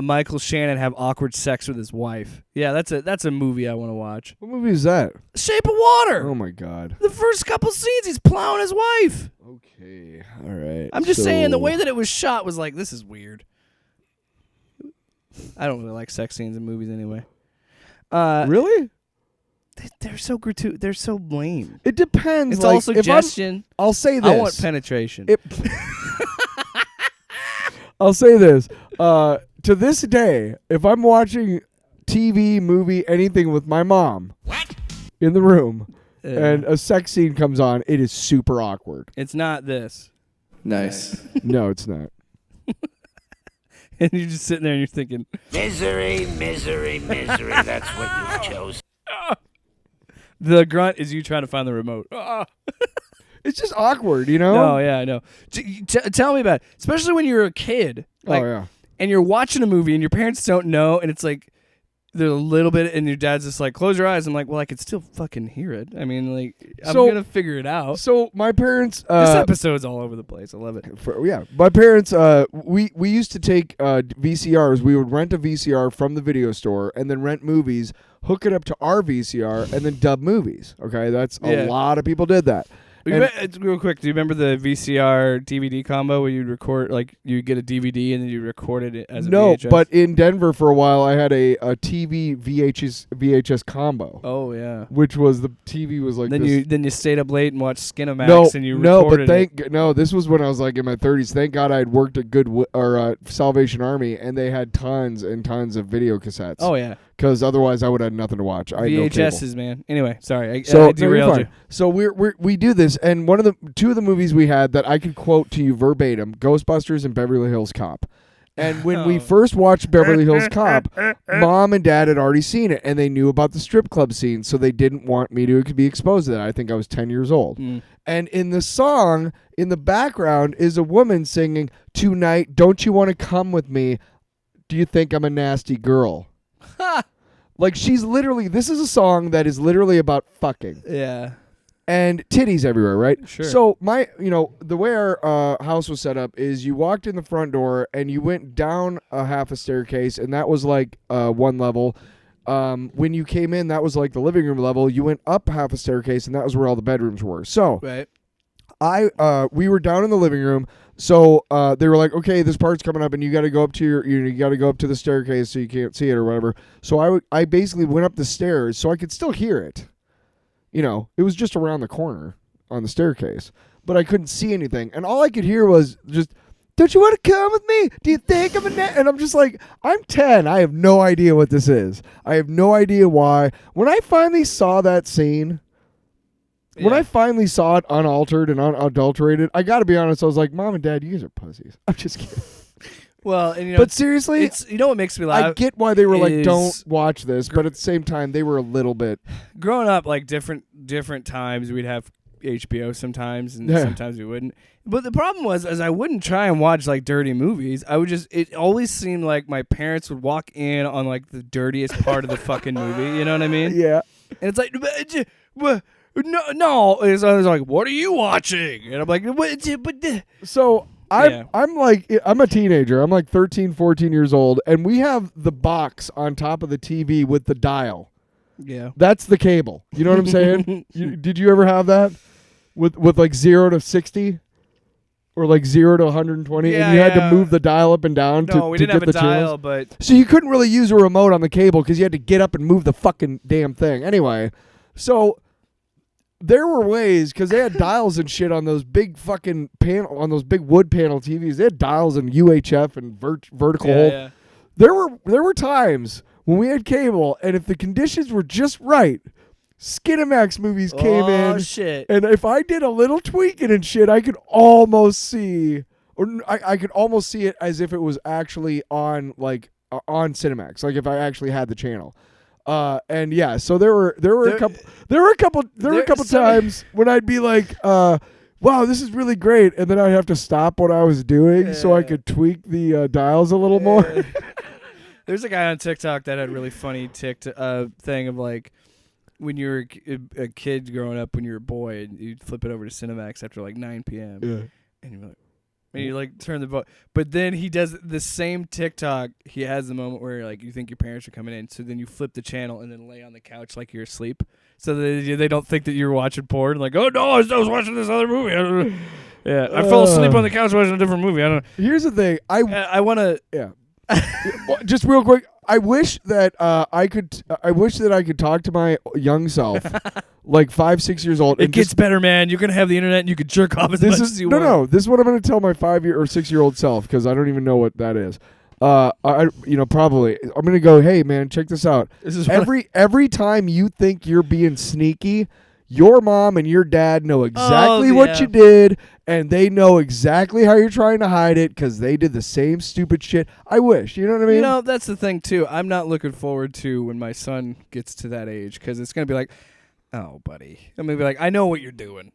Michael Shannon have awkward sex with his wife. Yeah, that's a movie I want to watch. What movie is that? Shape of Water. Oh my god. The first couple scenes, he's plowing his wife. Okay, all right. I'm just saying the way that it was shot was like, this is weird. I don't really like sex scenes in movies anyway. Really? They're so gratuitous. They're so lame. It depends. It's like, all suggestion. I'll say this. I want penetration. I'll say this. To this day, if I'm watching TV, movie, anything with my mom in the room and a sex scene comes on, it is super awkward. It's not this. Nice. No, it's not. And you're just sitting there and you're thinking, Misery, misery, misery. That's what you chose. the grunt is you trying to find the remote. It's just awkward, you know? No, yeah, I know. Tell me about it. Especially when you're a kid. Like, oh, yeah. And you're watching a movie and your parents don't know, and it's like, there's a little bit, and your dad's just like, close your eyes. I'm like, well, I could still fucking hear it. I mean, like, I'm going to figure it out. So my parents... this episode's all over the place. I love it. My parents, we used to take VCRs. We would rent a VCR from the video store and then rent movies, hook it up to our VCR, and then dub movies. Okay, that's a lot of people did that. Real quick, do you remember the VCR DVD combo where you'd record, like, you get a DVD and then you recorded it as a VHS? No, but in Denver for a while, I had a TV VHS combo. Oh yeah. Which was the TV was like Then this. you stayed up late and watched Skinamax and you recorded this was when I was like in my 30s. Thank God I had worked at Salvation Army, and they had tons and tons of video cassettes. Oh yeah. Because otherwise I would have nothing to watch. I had no cable. VHSs, man. Anyway, sorry, I So derailed you. So we do this, and two of the movies we had that I could quote to you verbatim: Ghostbusters and Beverly Hills Cop. And when we first watched Beverly Hills Cop, Mom and Dad had already seen it, and they knew about the strip club scene, so they didn't want me to be exposed to that. I think I was 10 years old. And in the song, in the background, is a woman singing, "Tonight, don't you want to come with me? Do you think I'm a nasty girl?" Like, she's literally, this is a song that is literally about fucking. Yeah. And titties everywhere, right? Sure. So the way our house was set up is you walked in the front door and you went down a half a staircase, and that was like one level. When you came in, that was like the living room level. You went up half a staircase, and that was where all the bedrooms were. So right. we were down in the living room. So they were like, okay, this part's coming up, and you got to go up to you got to go up to the staircase so you can't see it or whatever. So I basically went up the stairs so I could still hear it. It was just around the corner on the staircase, but I couldn't see anything, and all I could hear was just, "Don't you want to come with me? Do you think I'm a And I'm just like, I'm 10. I have no idea what this is. I have no idea why. When I finally saw that scene. Yeah. When I finally saw it unaltered and unadulterated, I got to be honest, I was like, Mom and Dad, you guys are pussies. I'm just kidding. Well, and but seriously, it's what makes me laugh. I get why they were like, don't watch this, but at the same time, they were a little bit. Growing up, like different times, we'd have HBO sometimes, and sometimes we wouldn't. But the problem was, as I wouldn't try and watch like dirty movies, it always seemed like my parents would walk in on like the dirtiest part of the fucking movie. You know what I mean? Yeah. And it's like, no. And so I was like, what are you watching? And I'm like, so. I'm a teenager. I'm like 13, 14 years old, and we have the box on top of the TV with the dial. Yeah. That's the cable. You know what I'm saying? Did you ever have that with like 0 to 60 or like 0 to 120 yeah, and you had to move the dial up and down no, we didn't get have a the dial, channels? but so you couldn't really use a remote on the cable because you had to get up and move the fucking damn thing. Anyway, so there were ways, because they had dials and shit on those big fucking on those big wood panel TVs. They had dials and UHF and vertical hold. Yeah. There were times when we had cable, and if the conditions were just right, Skinamax movies came in. Oh shit! And if I did a little tweaking and shit, I could almost see, or I could almost see it as if it was actually on on Cinemax, like if I actually had the channel. And yeah, so there were a couple times when I'd be like, wow, this is really great, and then I'd have to stop what I was doing so I could tweak the dials a little more. There's a guy on TikTok that had really funny thing of like when you were a kid growing up, when you were a boy, and you'd flip it over to Cinemax after like 9 p.m. Yeah. And you're like. And you like turn the vote, but then he does the same TikTok. He has the moment where like you think your parents are coming in, so then you flip the channel and then lay on the couch like you're asleep, so that they don't think that you're watching porn. Like, oh no, I was watching this other movie. I fell asleep on the couch watching a different movie. I don't know. Here's the thing, I want to. Yeah. Just real quick, I wish that I could talk to my young self, like 5, 6 years old. It gets better, man. You're gonna have the internet, and you can jerk off as much as you want. No. This is what I'm gonna tell my 5-year or 6-year-old self, because I don't even know what that is. Probably I'm gonna go, hey man, check this out. This is every time you think you're being sneaky, your mom and your dad know exactly what you did, and they know exactly how you're trying to hide it because they did the same stupid shit. I wish, you know what I mean? That's the thing too. I'm not looking forward to when my son gets to that age, because it's gonna be like, oh, buddy. I'm gonna be like, I know what you're doing.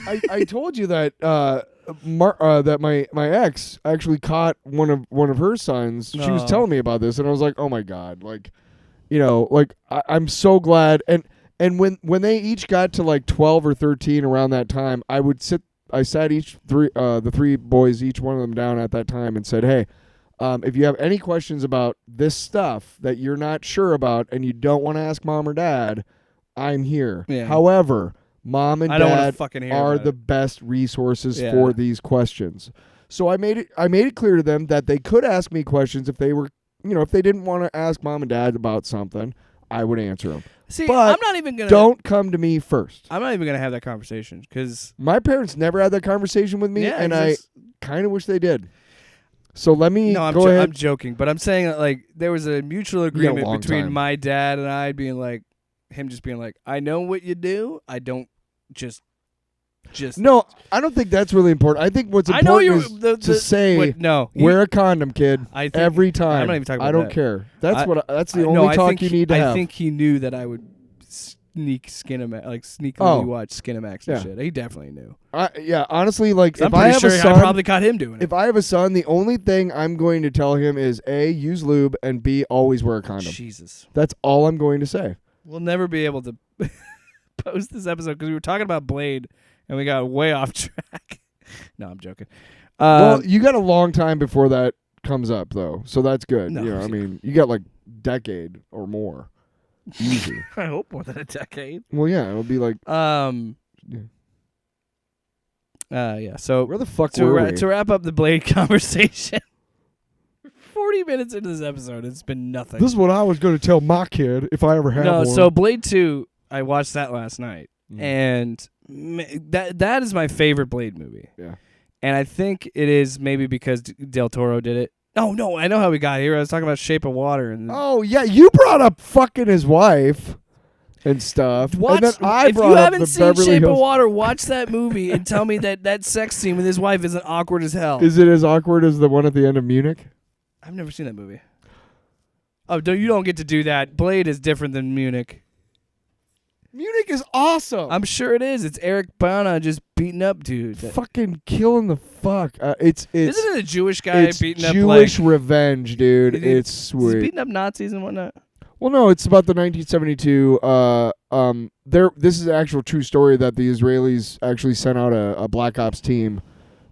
I told you that that my ex actually caught one of her sons. She was telling me about this, and I was like, oh my god, I'm so glad. And when they each got to like 12 or 13 around that time, I sat the three boys, each one of them down at that time, and said, hey, if you have any questions about this stuff that you're not sure about and you don't want to ask mom or dad, I'm here. Yeah. However, Mom and I don't wanna dad fucking hear are about the it. best resources Yeah. for these questions. So I made it clear to them that they could ask me questions if they were, if they didn't want to ask mom and dad about something, I would answer them. See, But I'm not even gonna. Don't come to me first. I'm not even gonna have that conversation because My parents never had that conversation with me, and I kind of wish they did. So let me No, go ahead. I'm joking, but I'm saying that like there was a mutual agreement long between time. my dad and I being like, him just being like, I know what you do. I don't just. No, I don't think that's really important. I think what's I know important is to say, wear a condom, kid, I think, every time. I'm not even talking about I don't that. care. That's that's the no, only I talk think you need to have. I think he knew that I would sneakily watch Skinamax and shit. He definitely knew. Yeah, honestly, like I'm if I pretty have sure a son, I probably caught him doing it. if I have a son, the only thing I'm going to tell him is A, use lube, and B, always wear a condom. Jesus, That's all I'm going to say. we'll never be able to post this episode because we were talking about Blade and we got way off track. No, I'm joking. Well, you got a long time before that comes up, though, so that's good. No. I mean, you got like decade or more. Easy. I hope more than a decade. Well, yeah, it'll be like. Yeah. So Where the fuck were we? to wrap up the Blade conversation, 40 minutes into this episode, it's been nothing. This is what I was going to tell my kid if I ever had one. So Blade 2, I watched that last night, and that is my favorite Blade movie. Yeah. And I think it is maybe because Del Toro did it. Oh, no, I know how we got here. I was talking about Shape of Water. Oh, yeah, you brought up fucking his wife and stuff. Watch, and then I if brought you up haven't the seen Beverly Shape Hills. of Water, watch that movie and tell me that sex scene with his wife isn't awkward as hell. Is it as awkward as the one at the end of Munich? I've never seen that movie. Oh, you don't get to do that. Blade is different than Munich. Munich is awesome. I'm sure it is. It's Eric Bana just beating up dudes. fucking killing the fuck. It's Isn't it a Jewish guy it's beating up Jewish like revenge, dude. Is he- It's is he sweet. beating up Nazis and whatnot? Well, no, it's about the 1972. This is an actual true story that the Israelis actually sent out a Black Ops team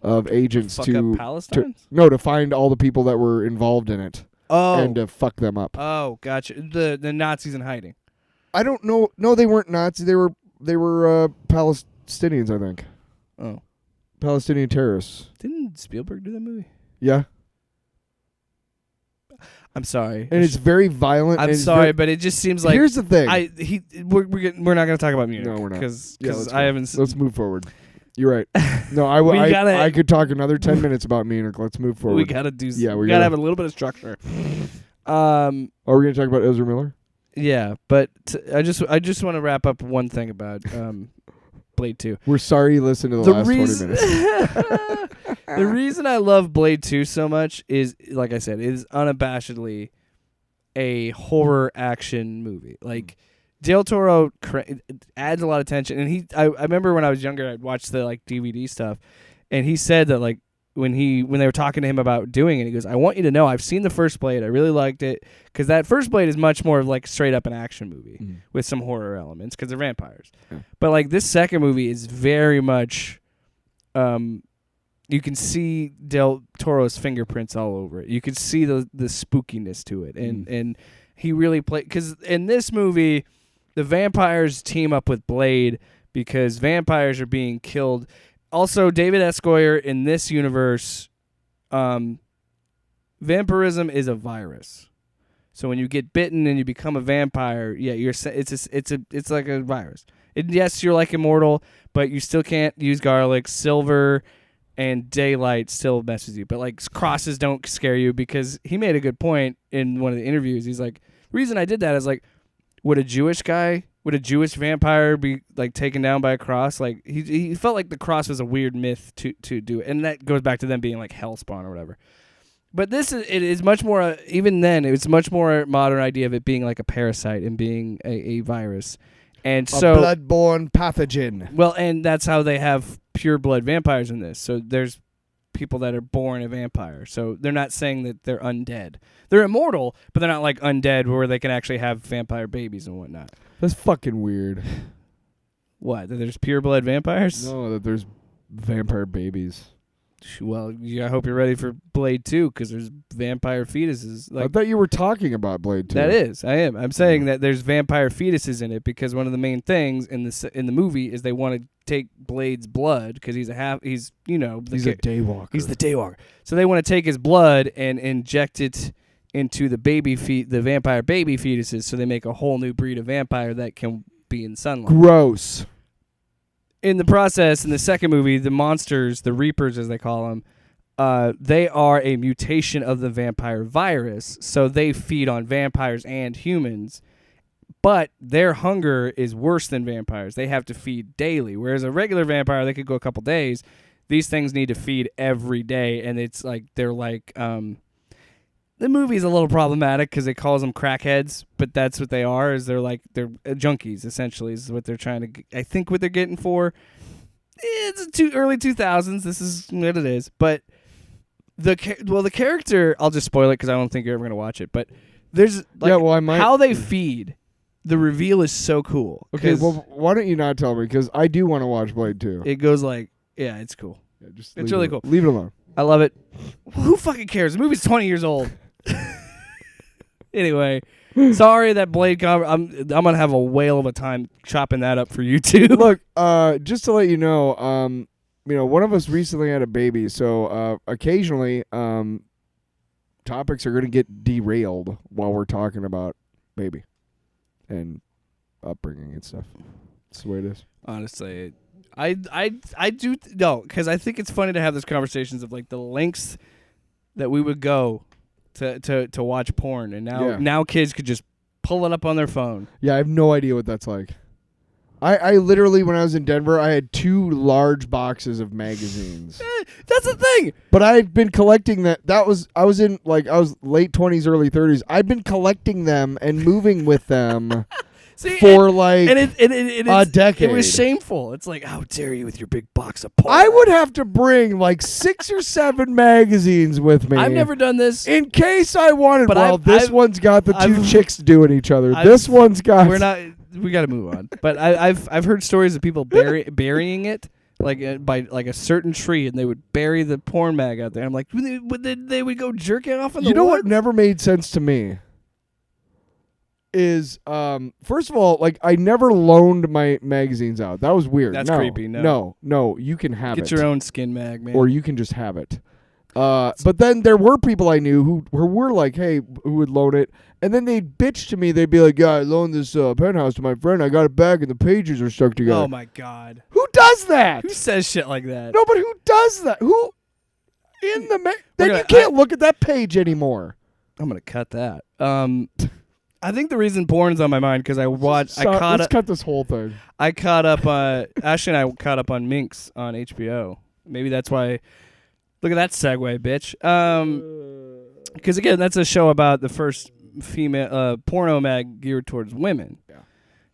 of agents Fuck to up Palestine? to find all the people that were involved in it Oh, and to fuck them up. oh, gotcha. The Nazis in hiding. I don't know. No, they weren't Nazis. They were Palestinians, I think. Oh, Palestinian terrorists. didn't Spielberg do that movie? Yeah, I'm sorry. and it's very violent. I'm and it's sorry, very- but it just seems like here's the thing. we're not going to talk about Munich. No, we're not. Because Yeah, let's I go. haven't. Let's move forward. You're right. No, I could talk another 10 minutes about Munich. Let's move forward. We gotta do. Yeah, we we gotta gotta- have a little bit of structure. Are we gonna talk about Ezra Miller? Yeah, but I just want to wrap up one thing about Blade 2. We're sorry you listened to the last 20 minutes. The reason I love Blade 2 so much is, like I said, it is unabashedly a horror action movie. Like Del Toro adds a lot of tension, and I remember when I was younger, I'd watch the like DVD stuff, and he said that like when they were talking to him about doing it, he goes, "I want you to know I've seen the first Blade. I really liked it because that first Blade is much more of like straight up an action movie with some horror elements because they're vampires. Yeah. But like this second movie is very much, you can see Del Toro's fingerprints all over it. You can see the spookiness to it, and he really played because in this movie, the vampires team up with Blade because vampires are being killed. Also, David S. Goyer in this universe, vampirism is a virus. So when you get bitten and you become a vampire, yeah, it's like a virus. Yes, you're like immortal, but you still can't use garlic. Silver and daylight still mess with you. But like crosses don't scare you because he made a good point in one of the interviews. He's like, the reason I did that is like, would a Jewish vampire be like taken down by a cross? Like he felt like the cross was a weird myth to do it, and that goes back to them being like hellspawn or whatever. But it is much more. Even then, it was much more modern idea of it being like a parasite and being a virus, and so blood-borne pathogen. Well, and that's how they have pure blood vampires in this. So there's people that are born a vampire. So they're not saying that they're undead. They're immortal, but they're not like undead where they can actually have vampire babies and whatnot. That's fucking weird. What? That there's pure blood vampires? No, that there's vampire babies. Well, I hope you're ready for Blade 2 because there's vampire fetuses. I thought you were talking about Blade 2. That is, I am. I'm saying that there's vampire fetuses in it because one of the main things in the movie is they want to take Blade's blood because he's a daywalker. He's the daywalker. So they want to take his blood and inject it into the vampire baby fetuses, so they make a whole new breed of vampire that can be in sunlight. Gross. In the process, in the second movie, the monsters, the Reapers as they call them, they are a mutation of the vampire virus, so they feed on vampires and humans, but their hunger is worse than vampires. They have to feed daily, whereas a regular vampire, they could go a couple days. These things need to feed every day, and it's like they're like... the movie's a little problematic because it calls them crackheads, but that's what they are. They're junkies, essentially, is what they're trying to... I think what they're getting for... It's early 2000s. This is what it is. But the character... I'll just spoil it because I don't think you're ever going to watch it. But there's... I might. How they feed, the reveal is so cool. Okay, well, why don't you not tell me? Because I do want to watch Blade 2. It goes like... Yeah, it's cool. Yeah, it's really cool. Leave it alone. I love it. Who fucking cares? The movie's 20 years old. Anyway, sorry that Blade I'm gonna have a whale of a time chopping that up for you too. Look, just to let you know, one of us recently had a baby, so occasionally topics are gonna get derailed while we're talking about baby and upbringing and stuff. That's the way it is. Honestly, I do no, because I think it's funny to have these conversations of like the lengths that we would go to watch porn, and now kids could just pull it up on their phone. Yeah, I have no idea what that's like. I literally, when I was in Denver, I had 2 large boxes of magazines. That's the thing. But I've been collecting that. I was late 20s, early 30s. I've been collecting them and moving with them. For a decade. It was shameful. It's like, how dare you with your big box of porn? I would have to bring like 6 or 7 magazines with me. I've never done this. In case I wanted. But this one's got the 2 chicks doing each other. This one's got... We got to move on. But I've heard stories of people burying it by like a certain tree, and they would bury the porn mag out there. I'm like, they would go jerking off in the woods? You know what never made sense to me? Is first of all, like, I never loaned my magazines out. That was weird. That's creepy. No, you can have it. Get your own skin mag, man. Or you can just have it. But then there were people I knew who were like, hey, who would loan it, and then they'd bitch to me. They'd be like, yeah, I loaned this penthouse to my friend. I got it back, and the pages are stuck together. Oh my god. Who does that? Who says shit like that? No, but who does that? Who in the then you can't look at that page anymore. I'm gonna cut that. I think the reason porn's on my mind because let's cut this whole thing. I caught up. Ashley and I caught up on Minx on HBO. Maybe that's why. Look at that segue, bitch. Because again, that's a show about the first female porno mag geared towards women. Yeah.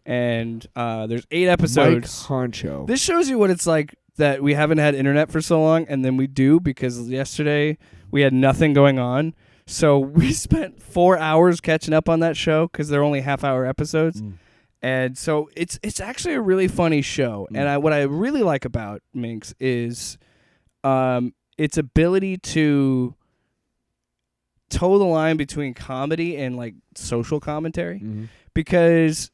And there's 8 episodes. Mike Honcho. This shows you what it's like that we haven't had internet for so long, and then we do because yesterday we had nothing going on. So we spent 4 hours catching up on that show because they're only half-hour episodes. And so it's actually a really funny show. And what I really like about Minx is its ability to toe the line between comedy and like social commentary. Because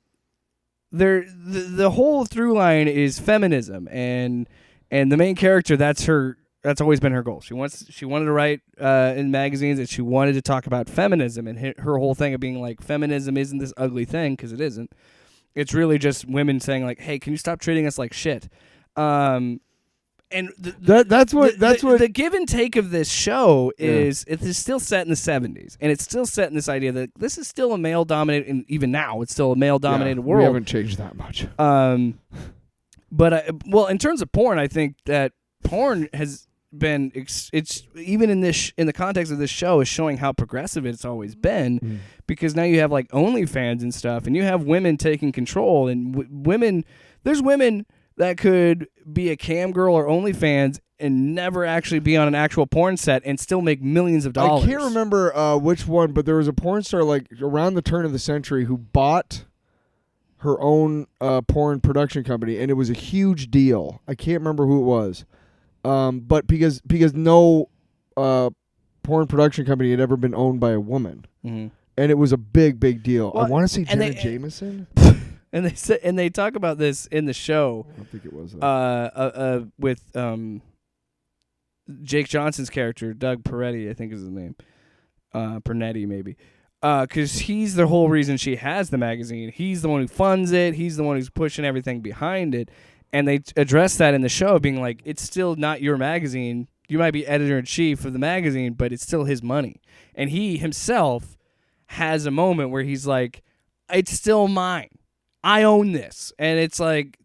the whole through line is feminism, and the main character, that's always been her goal. She wanted to write in magazines, and she wanted to talk about feminism, and her whole thing of being like, feminism isn't this ugly thing, because it isn't. It's really just women saying like, hey, can you stop treating us like shit? And that's what the give and take of this show is. It is still set in the 70s, and it's still set in this idea that this is still a male dominated, and even now it's still a male dominated world. We haven't changed that much. But in terms of porn, I think that porn has been it's even in the context of this show is showing how progressive it's always been, because now you have like OnlyFans and stuff, and you have women taking control, and there's women that could be a cam girl or OnlyFans and never actually be on an actual porn set and still make millions of dollars. I can't remember which one, but there was a porn star like around the turn of the century who bought her own porn production company, and it was a huge deal. I can't remember who it was. But because no porn production company had ever been owned by a woman, and it was a big deal. Well, I want to say and Jenna Jameson. And they talk about this in the show. I don't think it was that. With Jake Johnson's character, Doug Peretti, I think is his name. Pernetti, maybe. Because he's the whole reason she has the magazine. He's the one who funds it. He's the one who's pushing everything behind it. And they address that in the show, being like, it's still not your magazine. You might be editor-in-chief of the magazine, but it's still his money. And he himself has a moment where he's like, it's still mine. I own this. And it's like,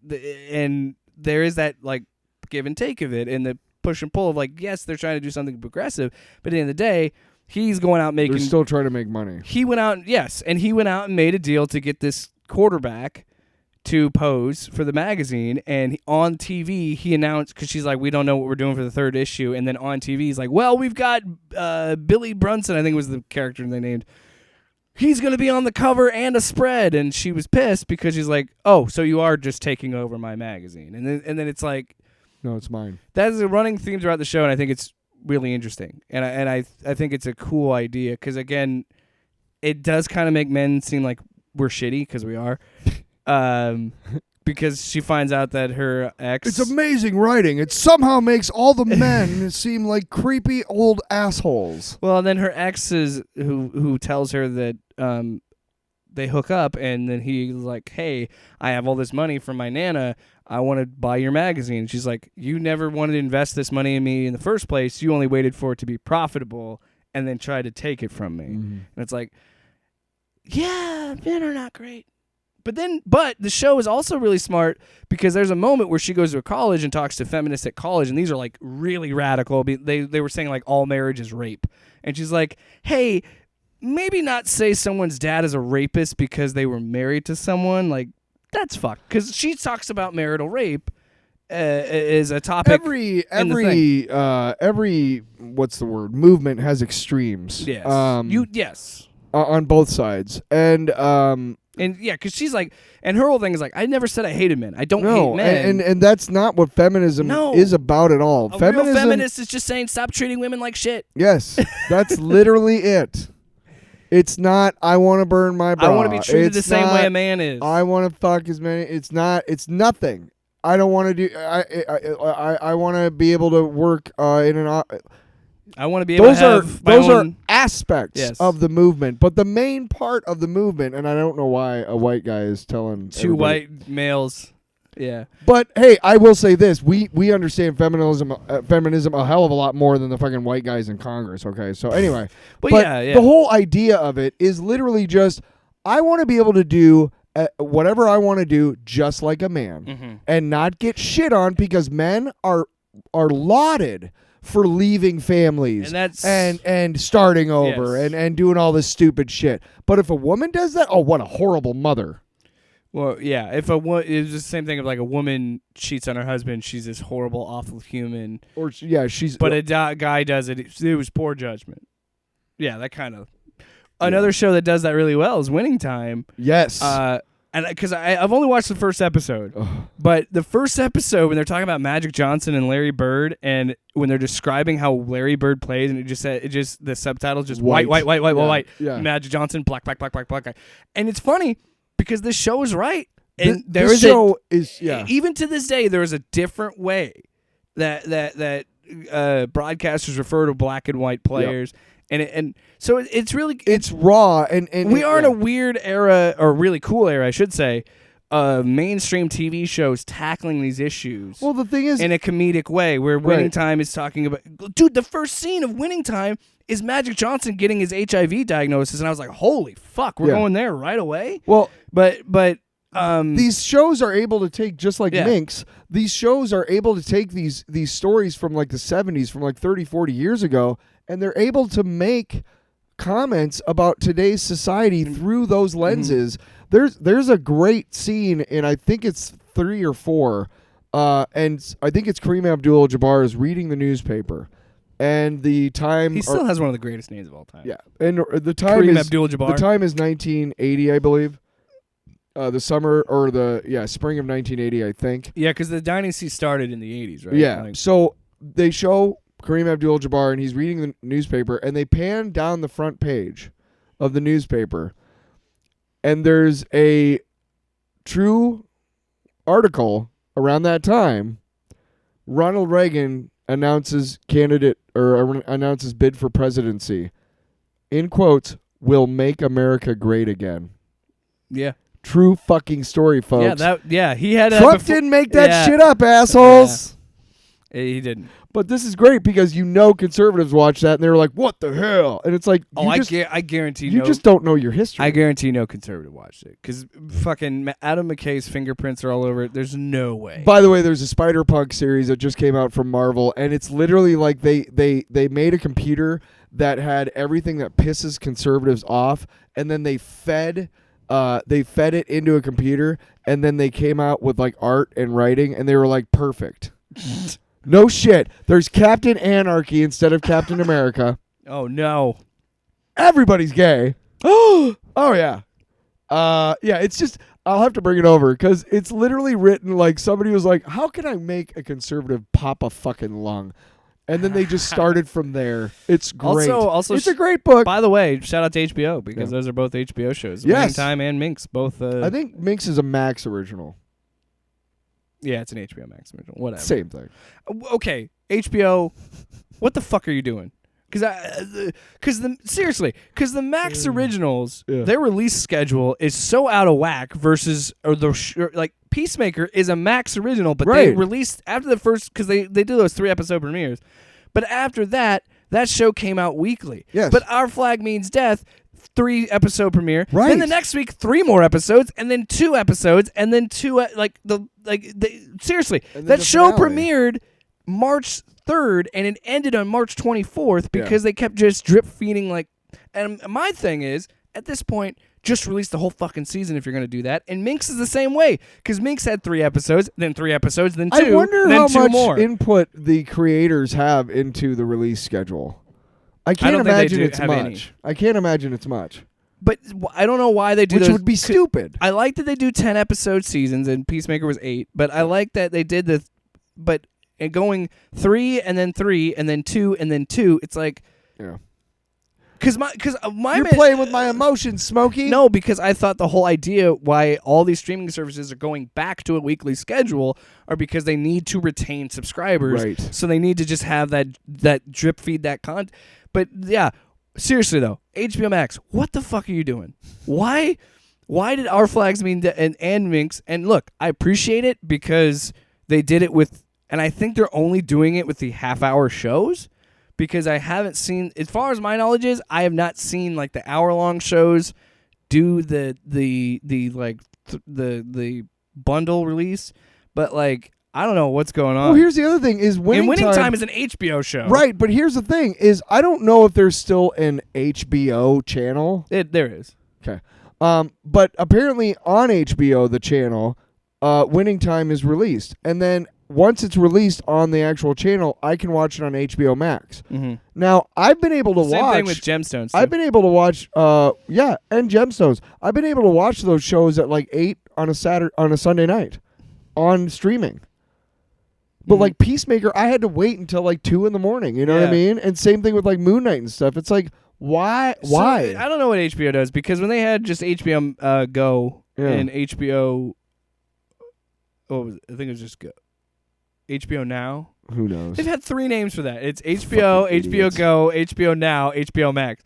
and there is that like give and take of it and the push and pull of like, yes, they're trying to do something progressive, but at the end of the day, he's going out making. They're still trying to make money. He went out, yes, and he went out and made a deal to get this quarterback to pose for the magazine, and on TV he announced, because she's like, we don't know what we're doing for the third issue, and then on TV he's like, well, we've got Billy Brunson, I think was the character they named. He's going to be on the cover and a spread, and she was pissed because she's like, oh, so you are just taking over my magazine. And then it's like, no, it's mine. That is a running theme throughout the show, and I think it's really interesting. And I think it's a cool idea because, again, it does kind of make men seem like we're shitty, because we are. Because she finds out that her ex... It's amazing writing. It somehow makes all the men seem like creepy old assholes. Well, and then her ex is who tells her that they hook up, and then he's like, hey, I have all this money from my Nana. I want to buy your magazine. She's like, you never wanted to invest this money in me in the first place. You only waited for it to be profitable and then tried to take it from me. And it's like, yeah, men are not great. But the show is also really smart because there's a moment where she goes to a college and talks to feminists at college, and these are like really radical. They were saying like all marriage is rape. And she's like, hey, maybe not say someone's dad is a rapist because they were married to someone. Like, that's fucked. Because she talks about marital rape is a topic. Every what's the word? Movement has extremes. Yes. Yes. On both sides. And yeah, because she's like, and her whole thing is like, I never said I hated men. I don't hate men. And that's not what feminism is about at all. A real feminist is just saying stop treating women like shit. Yes, that's literally it. It's not, I want to burn my bra. I want to be treated the same way a man is. I want to fuck as many. It's not. It's nothing. I don't want to do. I want to be able to work in an. I want to be able to have those are aspects of the movement, but the main part of the movement, and I don't know why a white guy is telling two white males. Yeah. But hey, I will say this: we understand feminism a hell of a lot more than the fucking white guys in Congress. Okay, so anyway, but the whole idea of it is literally just I want to be able to do whatever I want to do, just like a man, and not get shit on because men are lauded for leaving families and starting over and doing all this stupid shit. But if a woman does that, oh, what a horrible mother. Well, yeah, if it's the same thing. If like a woman cheats on her husband, she's this horrible, awful human. Or she's. But a guy does it. It was poor judgment. Yeah, that kind of. Another show that does that really well is Winning Time. Yes. And because I've only watched the first episode, but the first episode when they're talking about Magic Johnson and Larry Bird, and when they're describing how Larry Bird plays, and it just the subtitles just white, yeah. Magic Johnson, black, and it's funny because this show is right, and even to this day there is a different way that broadcasters refer to black and white players. Yep. And so it's really it's raw and we are in a weird era, or really cool era, I should say, of mainstream TV shows tackling these issues. Well, the thing is, in a comedic way, where Winning Time is talking about, dude, the first scene of Winning Time is Magic Johnson getting his HIV diagnosis, and I was like, holy fuck, we're going there right away. Well, but these shows are able to take, just like Minx, these shows are able to take these stories from like the 70s, from like 30, 40 years ago, and they're able to make comments about today's society through those lenses. There's a great scene in, I think it's 3 or 4, and I think it's Kareem Abdul-Jabbar is reading the newspaper, and the time he still has one of the greatest names of all time. Yeah, and the time Kareem is Abdul-Jabbar. The time is 1980, I believe. The summer or spring of 1980, I think. Yeah, because the dynasty started in the 80s, right? Yeah. So they show Kareem Abdul-Jabbar, and he's reading the newspaper, and they pan down the front page of the newspaper, and there's a true article around that time. Ronald Reagan announces announces bid for presidency. In quotes, "will make America great again." Yeah. True fucking story, folks. He had Trump didn't make that shit up, assholes. Yeah. He didn't. But this is great because conservatives watch that and they're like, "What the hell?" And it's like, I guarantee you just don't know your history. I guarantee no conservative watched it because fucking Adam McKay's fingerprints are all over it. There's no way. By the way, there's a Spider-Punk series that just came out from Marvel, and it's literally like they made a computer that had everything that pisses conservatives off, and then they fed it into a computer, and then they came out with like art and writing, and they were like perfect. No shit. There's Captain Anarchy instead of Captain America. Oh no. Everybody's gay. Oh yeah. Yeah, it's just, I'll have to bring it over because it's literally written like somebody was like, "How can I make a conservative pop a fucking lung?" And then they just started from there. It's great. Also, it's a great book. By the way, shout out to HBO because those are both HBO shows. Yes. Winning Time and Minx, both. I think Minx is a Max original. Yeah, it's an HBO Max original. Whatever. Same thing. Okay, HBO, what the fuck are you doing? Because the Max originals, their release schedule is so out of whack versus like Peacemaker is a Max original, but they released after the first because they do those 3-episode premieres, but after that show came out weekly. Yes. But Our Flag Means Death. 3-episode premiere. Right. Then the next week, 3 more episodes, and then 2 episodes, and then 2 seriously, that show premiered March 3rd, and it ended on March 24th because they kept just drip feeding like. And my thing is, at this point, just release the whole fucking season if you're going to do that. And Minx is the same way because Minx had 3 episodes, then 3 episodes, then 2. I wonder then how 2 much more. input the creators have into the release schedule. I can't imagine it's much. I can't imagine it's much. But I don't know why they do Which those. would be stupid. I like that they do 10-episode seasons, and Peacemaker was 8. But I like that they did the. But going 3 and then 3 and then 2 and then 2, it's like. Yeah. Because You're playing with my emotions, Smokey. No, because I thought the whole idea why all these streaming services are going back to a weekly schedule are because they need to retain subscribers. Right. So they need to just have that drip feed that content. But yeah, seriously though, HBO Max, what the fuck are you doing? Why did Our Flags Mean and Minx? And look, I appreciate it because they did it with, and I think they're only doing it with the half-hour shows because I haven't seen, as far as my knowledge is, I have not seen like the hour-long shows do the bundle release, but like. I don't know what's going on. Well, here's the other thing: is Winning Time is an HBO show, right? But here's the thing: is I don't know if there's still an HBO channel. There is. Okay, but apparently on HBO, the channel, Winning Time is released, and then once it's released on the actual channel, I can watch it on HBO Max. Mm-hmm. Now I've been able to watch. Same thing with Gemstones. I've been able to watch. And Gemstones. I've been able to watch those shows at like 8 on a Sunday night, on streaming. But like Peacemaker, I had to wait until like 2 a.m. You know what I mean? And same thing with like Moon Knight and stuff. It's like, why? Why? I don't know what HBO does because when they had just HBO Go and HBO, I think it was just Go. HBO Now. Who knows? They've had 3 names for that. It's HBO, HBO Go, HBO Now, HBO Max.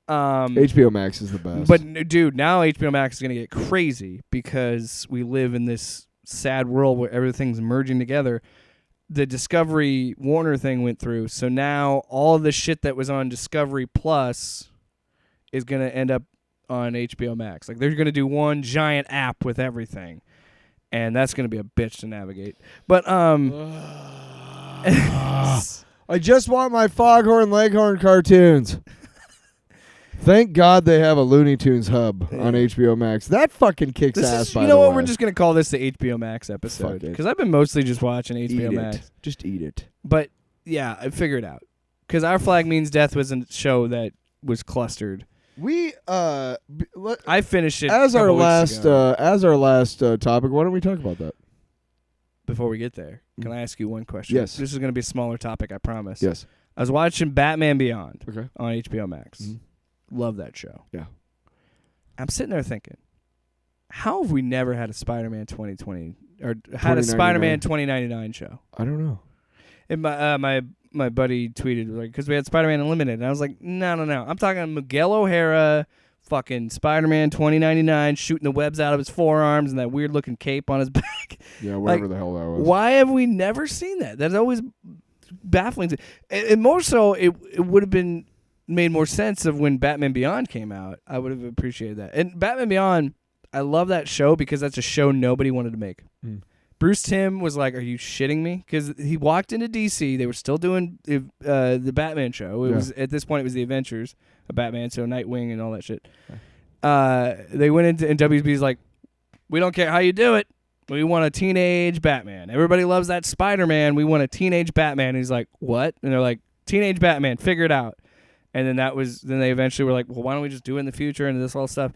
HBO Max is the best. But dude, now HBO Max is gonna get crazy because we live in this sad world where everything's merging together. The Discovery Warner thing went through, so now all the shit that was on Discovery Plus is gonna end up on HBO Max. Like they're gonna do one giant app with everything, and that's gonna be a bitch to navigate. But I just want my Foghorn Leghorn cartoons. Thank God they have a Looney Tunes hub on HBO Max. That fucking kicks ass. You know what? We're just gonna call this the HBO Max episode because I've been mostly just watching HBO Max. Just eat it. But yeah, I figured it out because Our Flag Means Death was a show that was clustered. We I finished it as our last ago. topic. Why don't we talk about that? before we get there, can I ask you one question? Yes. This is going to be a smaller topic, I promise. Yes. I was watching Batman Beyond Okay. on HBO Max. Love that show. Yeah. I'm sitting there thinking, how have we never had a Spider-Man 2020 or had a Spider-Man 2099 show? I don't know. And my buddy tweeted like, because we had Spider-Man Unlimited, and I was like, no. I'm talking Miguel O'Hara, fucking Spider-Man 2099, shooting the webs out of his forearms and that weird looking cape on his back. Yeah, whatever the hell that was. Why have we never seen that? That's always baffling. And more so, it would have been made more sense of when Batman Beyond came out. I would have appreciated that. And Batman Beyond, I love that show because that's a show nobody wanted to make. Bruce Timm was like, "Are you shitting me?" Because he walked into DC. They were still doing the Batman show. It was at this point it was the Adventures of Batman, so Nightwing and all that shit. They went into and WB's like, "We don't care how you do it. We want a teenage Batman. Everybody loves that Spider-Man. We want a teenage Batman." And he's like, "What?" And they're like, "Teenage Batman. Figure it out." And then then they eventually were like, "Well, why don't we just do it in the future and this all stuff?"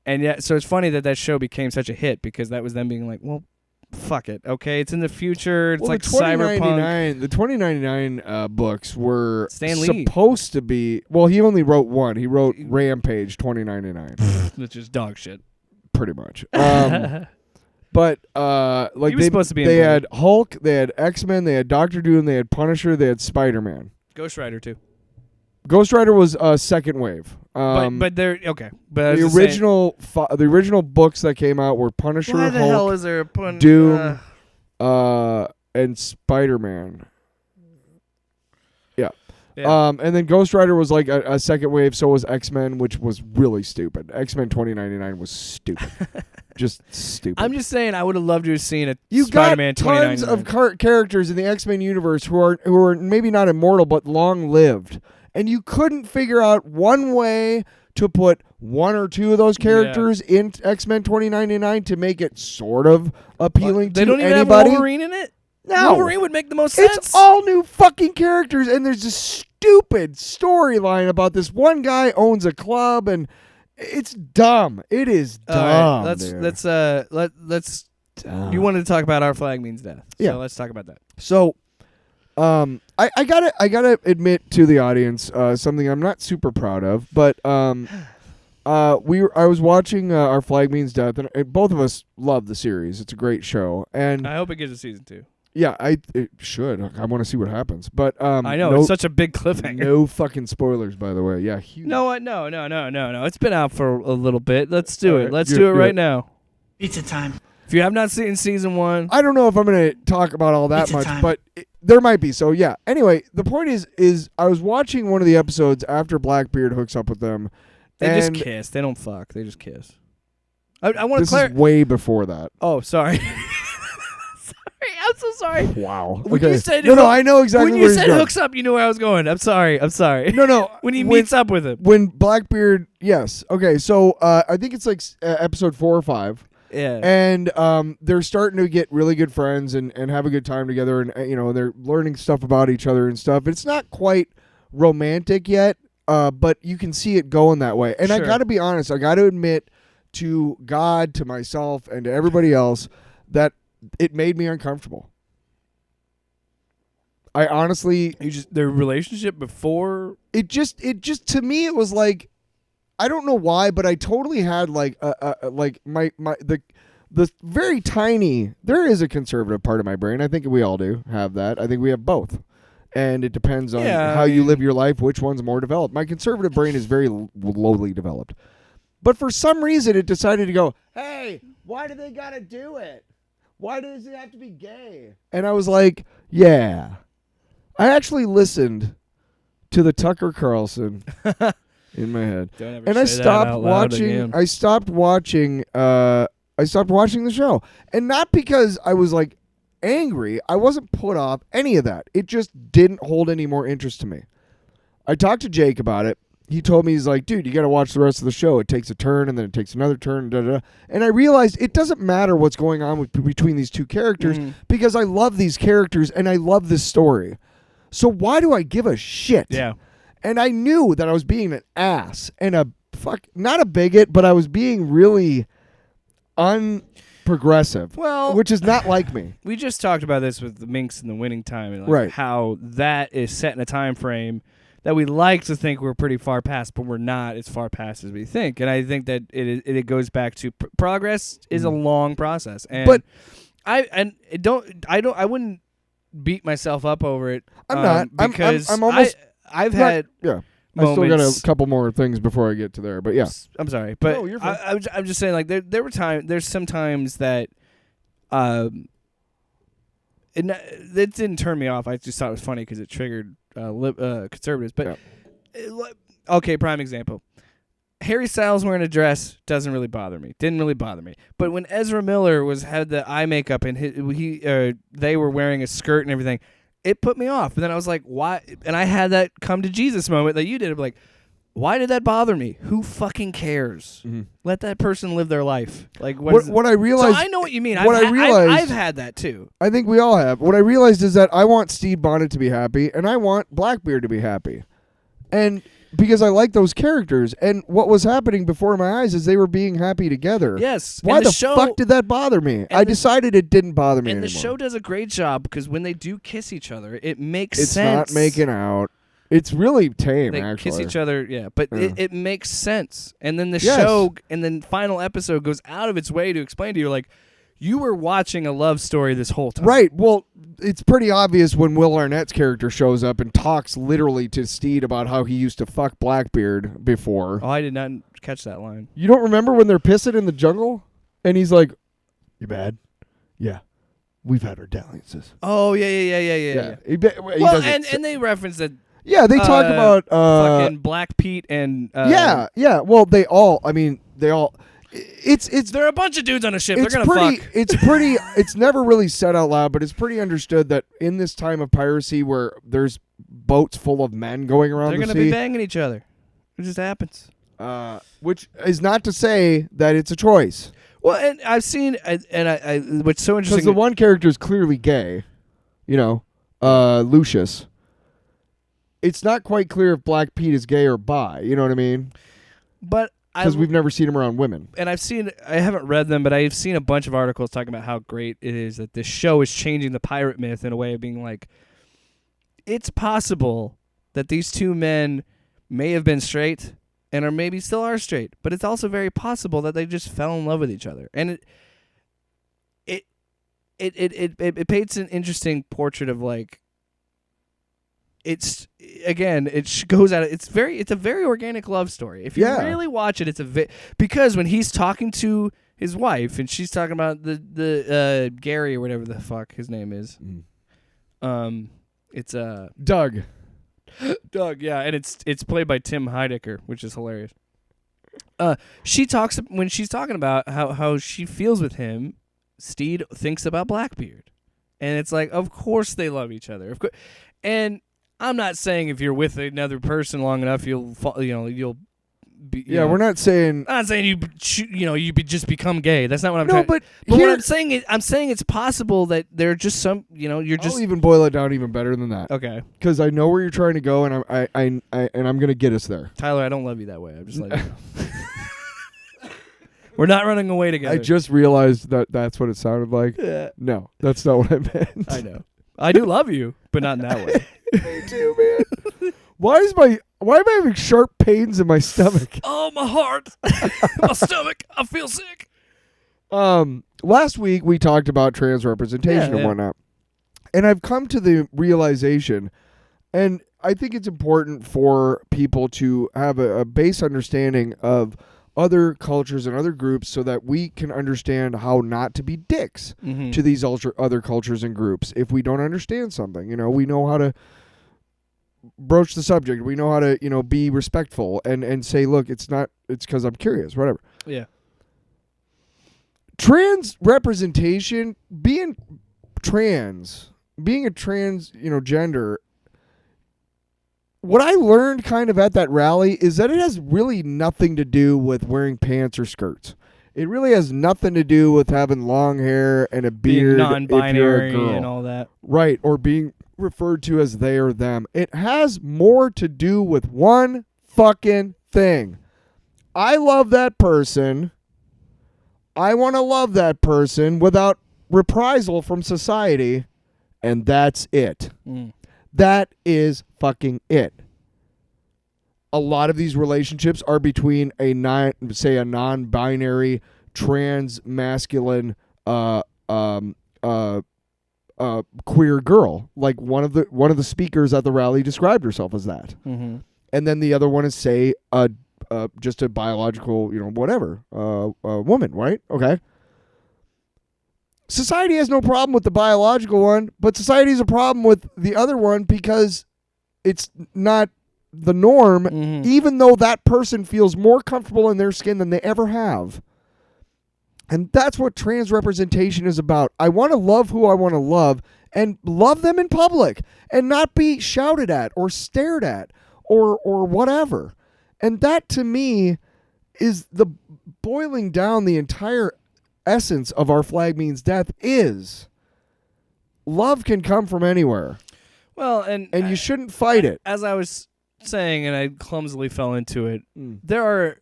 And yeah, so it's funny that show became such a hit because that was them being like, "Well, fuck it. Okay, it's in the future. It's like cyberpunk." The 2099 books were Stan Lee. supposed to be. Well, he only wrote one. He wrote Rampage 2099. Which is dog shit. Pretty much. But like He was supposed to be they in had Hulk, they had X-Men, they had Doctor Doom, they had Punisher, they had Spider-Man. Ghost Rider too. Ghost Rider was second wave. But they're okay. But the original books that came out were Punisher, why the Hulk, hell is there a pun? Doom, and Spider-Man. Yeah. And then Ghost Rider was like a second wave. So was X-Men, which was really stupid. X-Men 2099 was stupid, just stupid. I'm just saying, I would have loved to have seen a You Spider-Man got tons 2099. of characters in the X-Men universe who are maybe not immortal but long lived, and you couldn't figure out one way to put one or two of those characters in X-Men 2099 to make it sort of appealing They to don't even anybody. have Wolverine in it. No. Wolverine would make the most sense. It's all new fucking characters, and there's this stupid storyline about this one guy owns a club, and it's dumb. It is dumb. All right, dude. let's. Dumb. You wanted to talk about Our Flag Means Death. Yeah. So let's talk about that. So, I gotta admit to the audience something I'm not super proud of, but I was watching Our Flag Means Death, and both of us love the series. It's a great show, and I hope it gets a season 2. yeah, it should. I want to see what happens, but I know it's such a big cliffhanger. No fucking spoilers, by the way. Yeah, huge. No, what? No. It's been out for a little bit. Let's do All it. right, Let's do do it it right now. Pizza time. If you have not seen season 1, I don't know if I'm going to talk about all that Pizza much, time. but there might be. So, yeah. Anyway, the point is I was watching one of the episodes after Blackbeard hooks up with them. they just and kiss. They don't fuck. They just kiss. I want to This clarify. is way before that. Oh, sorry. I'm so sorry. Wow. When okay. you said no, I know exactly when where you he's said going. hooks up, you knew where I was going. I'm sorry. No. When he meets up with him. When Blackbeard, yes. Okay, so I think it's like episode 4 or 5. Yeah. And they're starting to get really good friends and have a good time together, and they're learning stuff about each other and stuff. It's not quite romantic yet, but you can see it going that way. And I Sure. got to be honest, I got to admit to God, to myself, and to everybody else that it made me uncomfortable. I honestly, Their relationship before. it just to me it was like, I don't know why, but I totally had like like the very tiny. There is a conservative part of my brain. I think we all do have that. I think we have both, and it depends on how you live your life. Which one's more developed? My conservative brain is very lowly developed, but for some reason it decided to go, "Hey, why do they gotta do it? Why does it have to be gay?" And I was like, "Yeah." I actually listened to the Tucker Carlson in my head, Don't ever and I say that stopped out loud watching. again. I stopped watching. I stopped watching the show, and not because I was like angry. I wasn't put off any of that. It just didn't hold any more interest to me. I talked to Jake about it. He told me, he's like, "Dude, you got to watch the rest of the show. It takes a turn, and then it takes another turn." Da, da, da. And I realized it doesn't matter what's going on between these two characters because I love these characters and I love this story. So why do I give a shit? Yeah. And I knew that I was being an ass and not a bigot, but I was being really progressive. Well, which is not like me. we just talked about this with the Minx and the Winning Time, and like Right. how that is set in a time frame that we like to think we're pretty far past, but we're not as far past as we think. And I think that it goes back to progress is a long process, and But I wouldn't beat myself up over it. I'm not. because I'm almost. I've not- had yeah. I still got moments. a couple more things before I get to there, but yeah. I'm sorry, but No, you're fine. I'm just saying, like there's some times that it didn't turn me off. I just thought it was funny because it triggered conservatives. But okay, prime example. Harry Styles wearing a dress doesn't really bother me. Didn't really bother me. But when Ezra Miller had the eye makeup and they were wearing a skirt and everything, it put me off. And then I was like, why? And I had that come to Jesus moment that you did. I'm like, why did that bother me? Who fucking cares? Mm-hmm. Let that person live their life. Like What I realized. So I know what you mean. I've had that too. I think we all have. What I realized is that I want Steve Bonnet to be happy, and I want Blackbeard to be happy, and because I like those characters. And what was happening before my eyes is they were being happy together. Yes. Why and the show, fuck did that bother me? I decided it didn't bother me and anymore. the show does a great job because when they do kiss each other, it makes It's sense. not making out. It's really tame, They actually. kiss each other, yeah, but Yeah. it makes sense. And then the Yes. show, and then final episode goes out of its way to explain to you, like, you were watching a love story this whole time. Right. Well, it's pretty obvious when Will Arnett's character shows up and talks literally to Steed about how he used to fuck Blackbeard before. Oh, I did not catch that line. You don't remember when they're pissing in the jungle? And he's like, "You bad? Yeah. We've had our dalliances." Oh, yeah. He Well, doesn't and they reference that yeah, they talk about fucking Black Pete and yeah. Well, they all. It's there are a bunch of dudes on a ship. They're gonna pretty, fuck. It's pretty. It's never really said out loud, but it's pretty understood that in this time of piracy, where there's boats full of men going around They're the gonna sea, be banging each other. It just happens. which is not to say that it's a choice, Well, and I've seen, I what's so because interesting. the one character is clearly gay. You know, Lucius. It's not quite clear if Black Pete is gay or bi. You know what I mean? but Because we've never seen him around women. and I haven't read them, but I've seen a bunch of articles talking about how great it is that this show is changing the pirate myth in a way of being like, it's possible that these two men may have been straight and maybe still are straight, but it's also very possible that they just fell in love with each other. And it paints an interesting portrait of like, it's again goes out. It's a very organic love story. If you really watch it, because when he's talking to his wife and she's talking about the Gary or whatever the fuck his name is, it's Doug. Doug, yeah, and it's played by Tim Heidecker, which is hilarious. When she's talking about how she feels with him, Steed thinks about Blackbeard, and it's like, of course they love each other, of course, and. I'm not saying if you're with another person long enough, you'll be. We're not saying. I'm not saying you just become gay. That's not what I'm No, trying. but what I'm saying it's possible that there are just some. You're just I'll even boil it down even better than that. okay. Because I know where you're trying to go, and I'm gonna get us there. Tyler, I don't love you that way. I'm just like. We're not running away together. I just realized that that's what it sounded like. Yeah. No, that's not what I meant. I know. I do love you, but not in that way. Me too, man. Why am I having sharp pains in my stomach? Oh, my heart, my stomach. I feel sick. Last week we talked about trans representation and whatnot, and I've come to the realization, and I think it's important for people to have a base understanding of other cultures and other groups so that we can understand how not to be dicks to these other cultures and groups. If we don't understand something, we know how to broach the subject. We know how to, be respectful and say, look, it's because I'm curious, whatever. Yeah. Trans representation, being a trans, gender. What I learned kind of at that rally is that it has really nothing to do with wearing pants or skirts. It really has nothing to do with having long hair and a beard. Being non-binary if you're a girl. and all that. Right, or being referred to as they or them. It has more to do with one fucking thing. I love that person. I want to love that person without reprisal from society, and that's it. That is fucking it. A lot of these relationships are between a non-binary, trans, masculine, queer girl. Like one of the speakers at the rally described herself as that. Mm-hmm. And then the other one is just a biological, whatever, woman, right? Okay. Society has no problem with the biological one, but society has a problem with the other one because it's not the norm, even though that person feels more comfortable in their skin than they ever have. And that's what trans representation is about. I want to love who I want to love and love them in public and not be shouted at or stared at or whatever. And that to me is the boiling down the entire essence of Our Flag Means Death is love can come from anywhere. Well, and you shouldn't fight it. As I was saying, and I clumsily fell into it, there are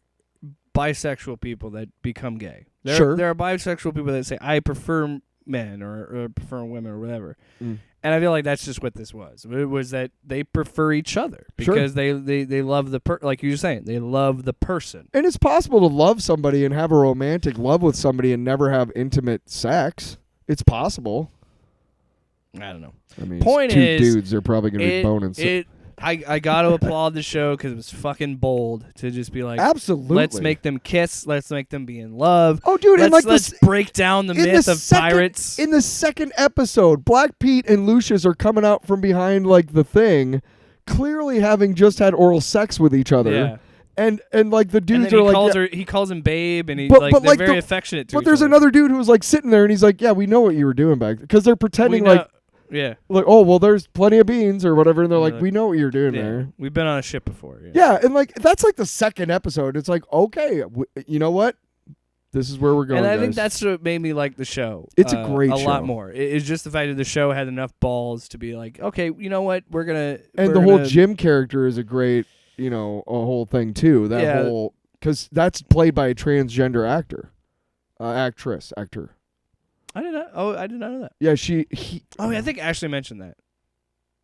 bisexual people that become gay. There are bisexual people that say, I prefer men or prefer women or whatever. And I feel like that's just what this was. It was that they prefer each other because they love like you were saying, they love the person. And it's possible to love somebody and have a romantic love with somebody and never have intimate sex. It's possible. I don't know. I mean, Point two is, dudes, they're probably going to be boning. I got to applaud the show because it was fucking bold to just be like, absolutely. Let's make them kiss. Let's make them be in love. Oh, dude, let's break down the myth of pirates. In the second episode, Black Pete and Lucius are coming out from behind like the thing, clearly having just had oral sex with each other. Yeah. And like the dudes and are like, he calls him babe, and they're very affectionate to each other. But there's another dude who was like sitting there, and he's like, yeah, we know what you were doing back, because they're pretending like. Yeah. Like, oh, well, there's plenty of beans or whatever. And they're like, we know what you're doing there. We've been on a ship before. Yeah. And like, that's like the second episode. It's like, okay, you know what? This is where we're going. And I guys. think that's what made me like the show. It's a great show. A lot more. It's just the fact that the show had enough balls to be like, okay, you know what? We're going to. And the whole Jim character is a great, a whole thing too. Because that's played by a transgender actor. Actor. I did not know that. Yeah, I think Ashley mentioned that.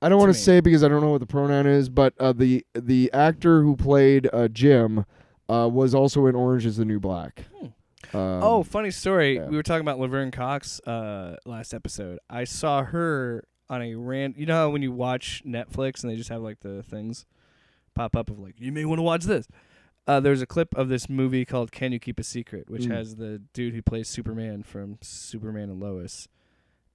I don't want to say because I don't know what the pronoun is, but the actor who played Jim was also in Orange Is the New Black. Funny story. Yeah. We were talking about Laverne Cox last episode. I saw her on a rant. You know how when you watch Netflix and they just have like the things pop up of like, you may want to watch this. There's a clip of this movie called Can You Keep a Secret, which has the dude who plays Superman from Superman and Lois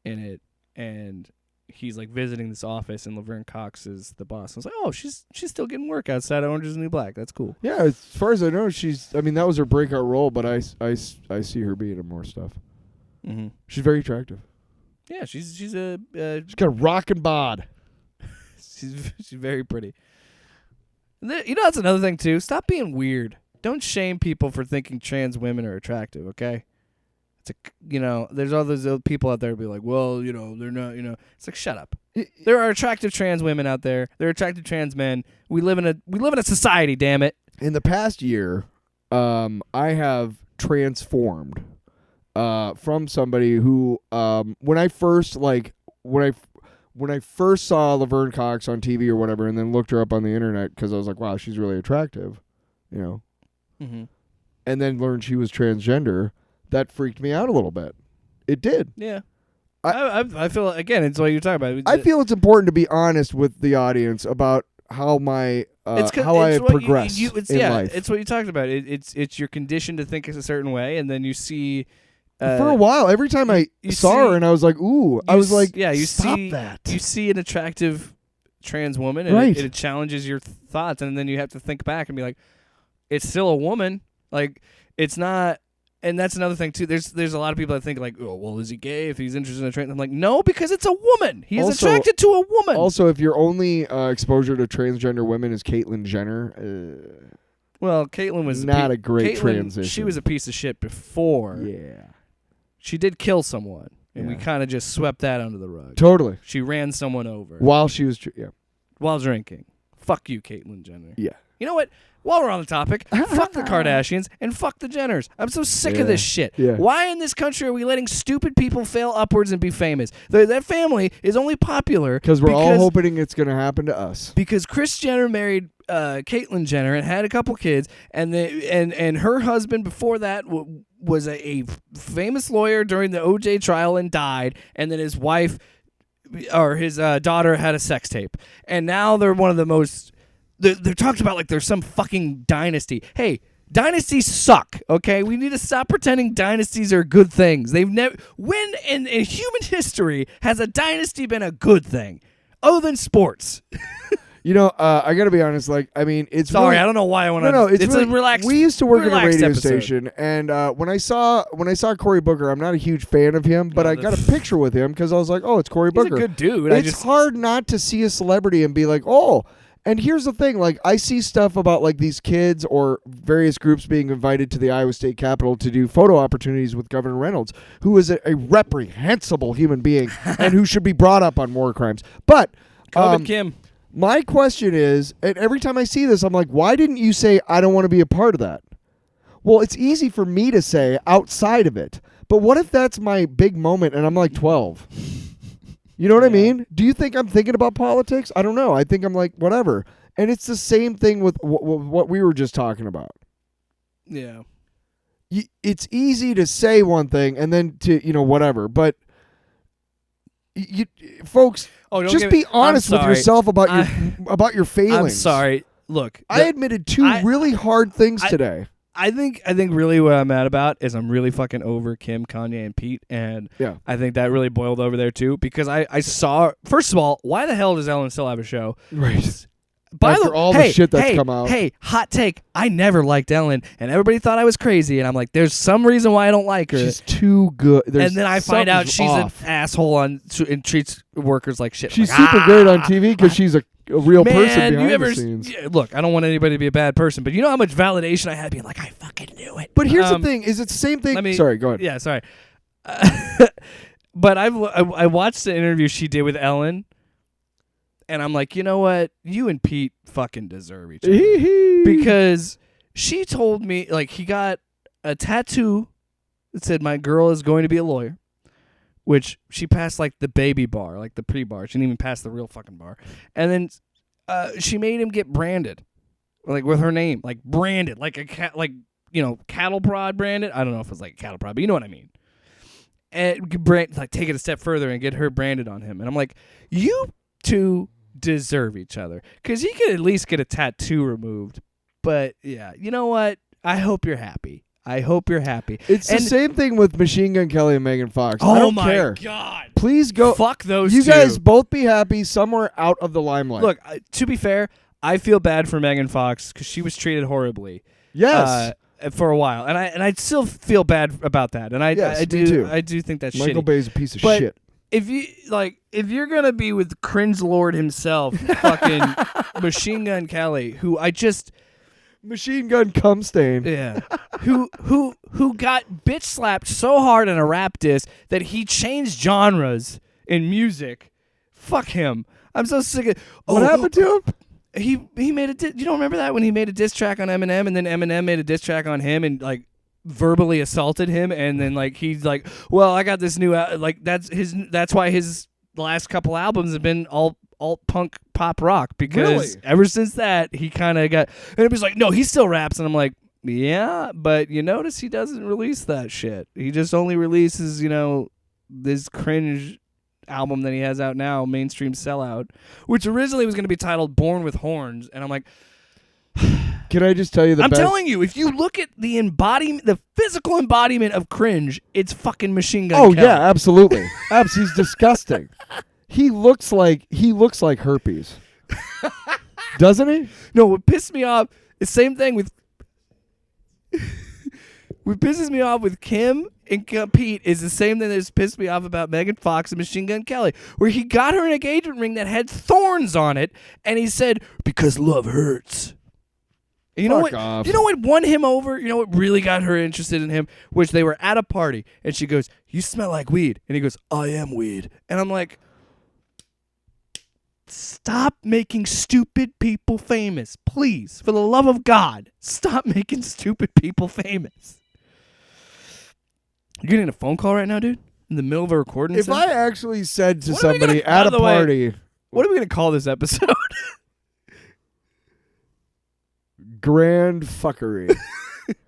in it, and he's like visiting this office, and Laverne Cox is the boss. I was like, oh, she's still getting work outside of Orange Is the New Black. That's cool. Yeah, as far as I know, that was her breakout role, but I see her being in more stuff. Mm-hmm. She's very attractive. Yeah, she's she's got a rockin' bod. she's very pretty. That's another thing, too. Stop being weird. Don't shame people for thinking trans women are attractive, okay? There's all those people out there who be like, well, they're not, It's like, shut up. There are attractive trans women out there. There are attractive trans men. We live in a society, damn it. In the past year, I have transformed from somebody who, when I first saw Laverne Cox on TV or whatever, and then looked her up on the internet because I was like, wow, she's really attractive, Mm-hmm. And then learned she was transgender, that freaked me out a little bit. It did. Yeah. I feel, again, it's what you're talking about. I feel it's important to be honest with the audience about how my how I have progressed in life. It's what you talked about. It's your condition to think a certain way, and then you see... for a while, every time I saw her and I was like, ooh, I was like, stop that. You see an attractive trans woman, and it challenges your thoughts, and then you have to think back and be like, it's still a woman. Like, it's not... And that's another thing, too. There's a lot of people that think, like, oh, well, is he gay if he's interested in a trans? I'm like, no, because it's a woman. He's attracted to a woman. Also, if your only exposure to transgender women is Caitlyn Jenner... well, Caitlyn was... not a great transition. She was a piece of shit before. Yeah. She did kill someone, and we kind of just swept that under the rug. Totally. She ran someone over. While she was... While drinking. Fuck you, Caitlyn Jenner. Yeah. You know what? While we're on the topic, fuck the Kardashians and fuck the Jenners. I'm so sick of this shit. Yeah. Why in this country are we letting stupid people fail upwards and be famous? That family is only popular because we're all hoping it's going to happen to us. Because Kris Jenner married Caitlyn Jenner and had a couple kids, and her husband before that was a famous lawyer during the O.J. trial and died, and then his wife or his daughter had a sex tape, and now they're one of the most. They're talked about like there's some fucking dynasty. Hey, dynasties suck, okay? We need to stop pretending dynasties are good things. They've never. When in human history has a dynasty been a good thing, other than sports? You know, I got to be honest. Like, I mean, it's sorry. really, I don't know why I want to. No, it's really, a relaxed. We used to work at a radio episode. station, and when I saw Cory Booker, I'm not a huge fan of him, but I got a picture with him because I was like, oh, it's Cory Booker. He's a good dude. It's hard not to see a celebrity and be like, oh. And here's the thing, like, I see stuff about, like, these kids or various groups being invited to the Iowa State Capitol to do photo opportunities with Governor Reynolds, who is a reprehensible human being and who should be brought up on war crimes. But Kim. My question is, and every time I see this, I'm like, why didn't you say, I don't want to be a part of that? Well, it's easy for me to say outside of it. But what if that's my big moment and I'm like 12? You know what I mean? Do you think I'm thinking about politics? I don't know. I think I'm like, whatever. And it's the same thing with what we were just talking about. Yeah. It's easy to say one thing and then to, whatever. But, folks, just be honest with yourself about your failings. I'm sorry. Look. I admitted two really hard things today. I think really what I'm mad about is I'm really fucking over Kim, Kanye, and Pete, and I think that really boiled over there too because I saw. First of all, why the hell does Ellen still have a show? Right. After all the shit that's come out. Hey, hot take. I never liked Ellen, and everybody thought I was crazy, and I'm like, there's some reason why I don't like her. She's too good. And then I find out she's an asshole and treats workers like shit. She's like, super great on TV because she's a real person behind the scenes. Look, I don't want anybody to be a bad person, but you know how much validation I had being like, I fucking knew it. But here's the thing: is it's the same thing? Sorry, go ahead. Yeah, sorry. But I watched the interview she did with Ellen, and I'm like, you know what? You and Pete fucking deserve each other because she told me like he got a tattoo that said my girl is going to be a lawyer. Which she passed like the baby bar, like the pre-bar. She didn't even pass the real fucking bar. And then she made him get branded, like with her name, like branded, like a cattle prod branded. I don't know if it's like cattle prod, but you know what I mean. And take it a step further and get her branded on him. And I'm like, you two deserve each other because he could at least get a tattoo removed. But yeah, you know what? I hope you're happy. It's the same thing with Machine Gun Kelly and Megan Fox. I don't care. Oh my God. Please go. Fuck those two. You guys two. both be happy somewhere out of the limelight. Look, to be fair, I feel bad for Megan Fox because she was treated horribly. Yes. For a while, and I still feel bad about that. And I do too. I do think that's Michael shitty. Bay's a piece of but shit. If you're gonna be with Cringe Lord himself, fucking Machine Gun Kelly, who I just Machine Gun cum stain. Yeah. who got bitch slapped so hard in a rap diss that he changed genres in music. Fuck him. I'm so sick of What happened to him? He made a you don't remember that when he made a diss track on Eminem and then Eminem made a diss track on him and like verbally assaulted him and then like he's like, well, I got this new like that's why his last couple albums have been all punk pop rock because ever since that he kind of got and it was like no he still raps and I'm like yeah but you notice he doesn't release that shit. He just only releases this cringe album that he has out now, Mainstream Sellout, which originally was going to be titled Born with Horns, and I'm like can I just tell you I'm telling you, if you look at the physical embodiment of cringe, it's fucking Machine Gun Kelly. Yeah, absolutely. He's disgusting. He looks like herpes. Doesn't he? No, what pissed me off, the same thing with what pisses me off with Kim and Pete is the same thing that's pissed me off about Megan Fox and Machine Gun Kelly, where he got her an engagement ring that had thorns on it, and he said, because love hurts. And you know what? Off. You know what won him over? You know what really got her interested in him? Which they were at a party, and she goes, "You smell like weed," and he goes, "I am weed," and I'm like, stop making stupid people famous. Please, for the love of God, stop making stupid people famous. You're getting a phone call right now, dude? In the middle of a recording? If I actually said to What are we somebody gonna- at by a the way- party, What are we going to call this episode? grand fuckery.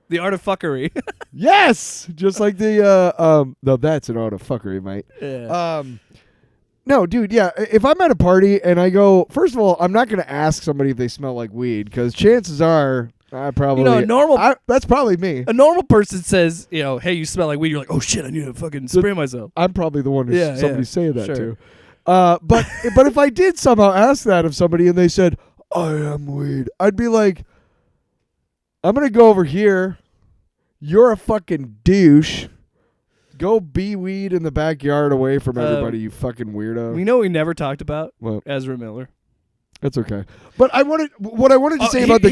The Art of Fuckery. Yes, just like the no, that's an art of fuckery, mate. Yeah. No, dude, yeah. If I'm at a party and I go, first of all, I'm not going to ask somebody if they smell like weed because chances are I probably that's probably me. A normal person says, hey, you smell like weed. You're like, oh shit, I need to fucking spray myself. I'm probably the one who's somebody's saying that sure. to. But if I did somehow ask that of somebody and they said, I am weed, I'd be like, I'm going to go over here. You're a fucking douche. Go be weed in the backyard away from everybody, you fucking weirdo. We know we never talked about Well, Ezra Miller. that's okay. But I wanted to say about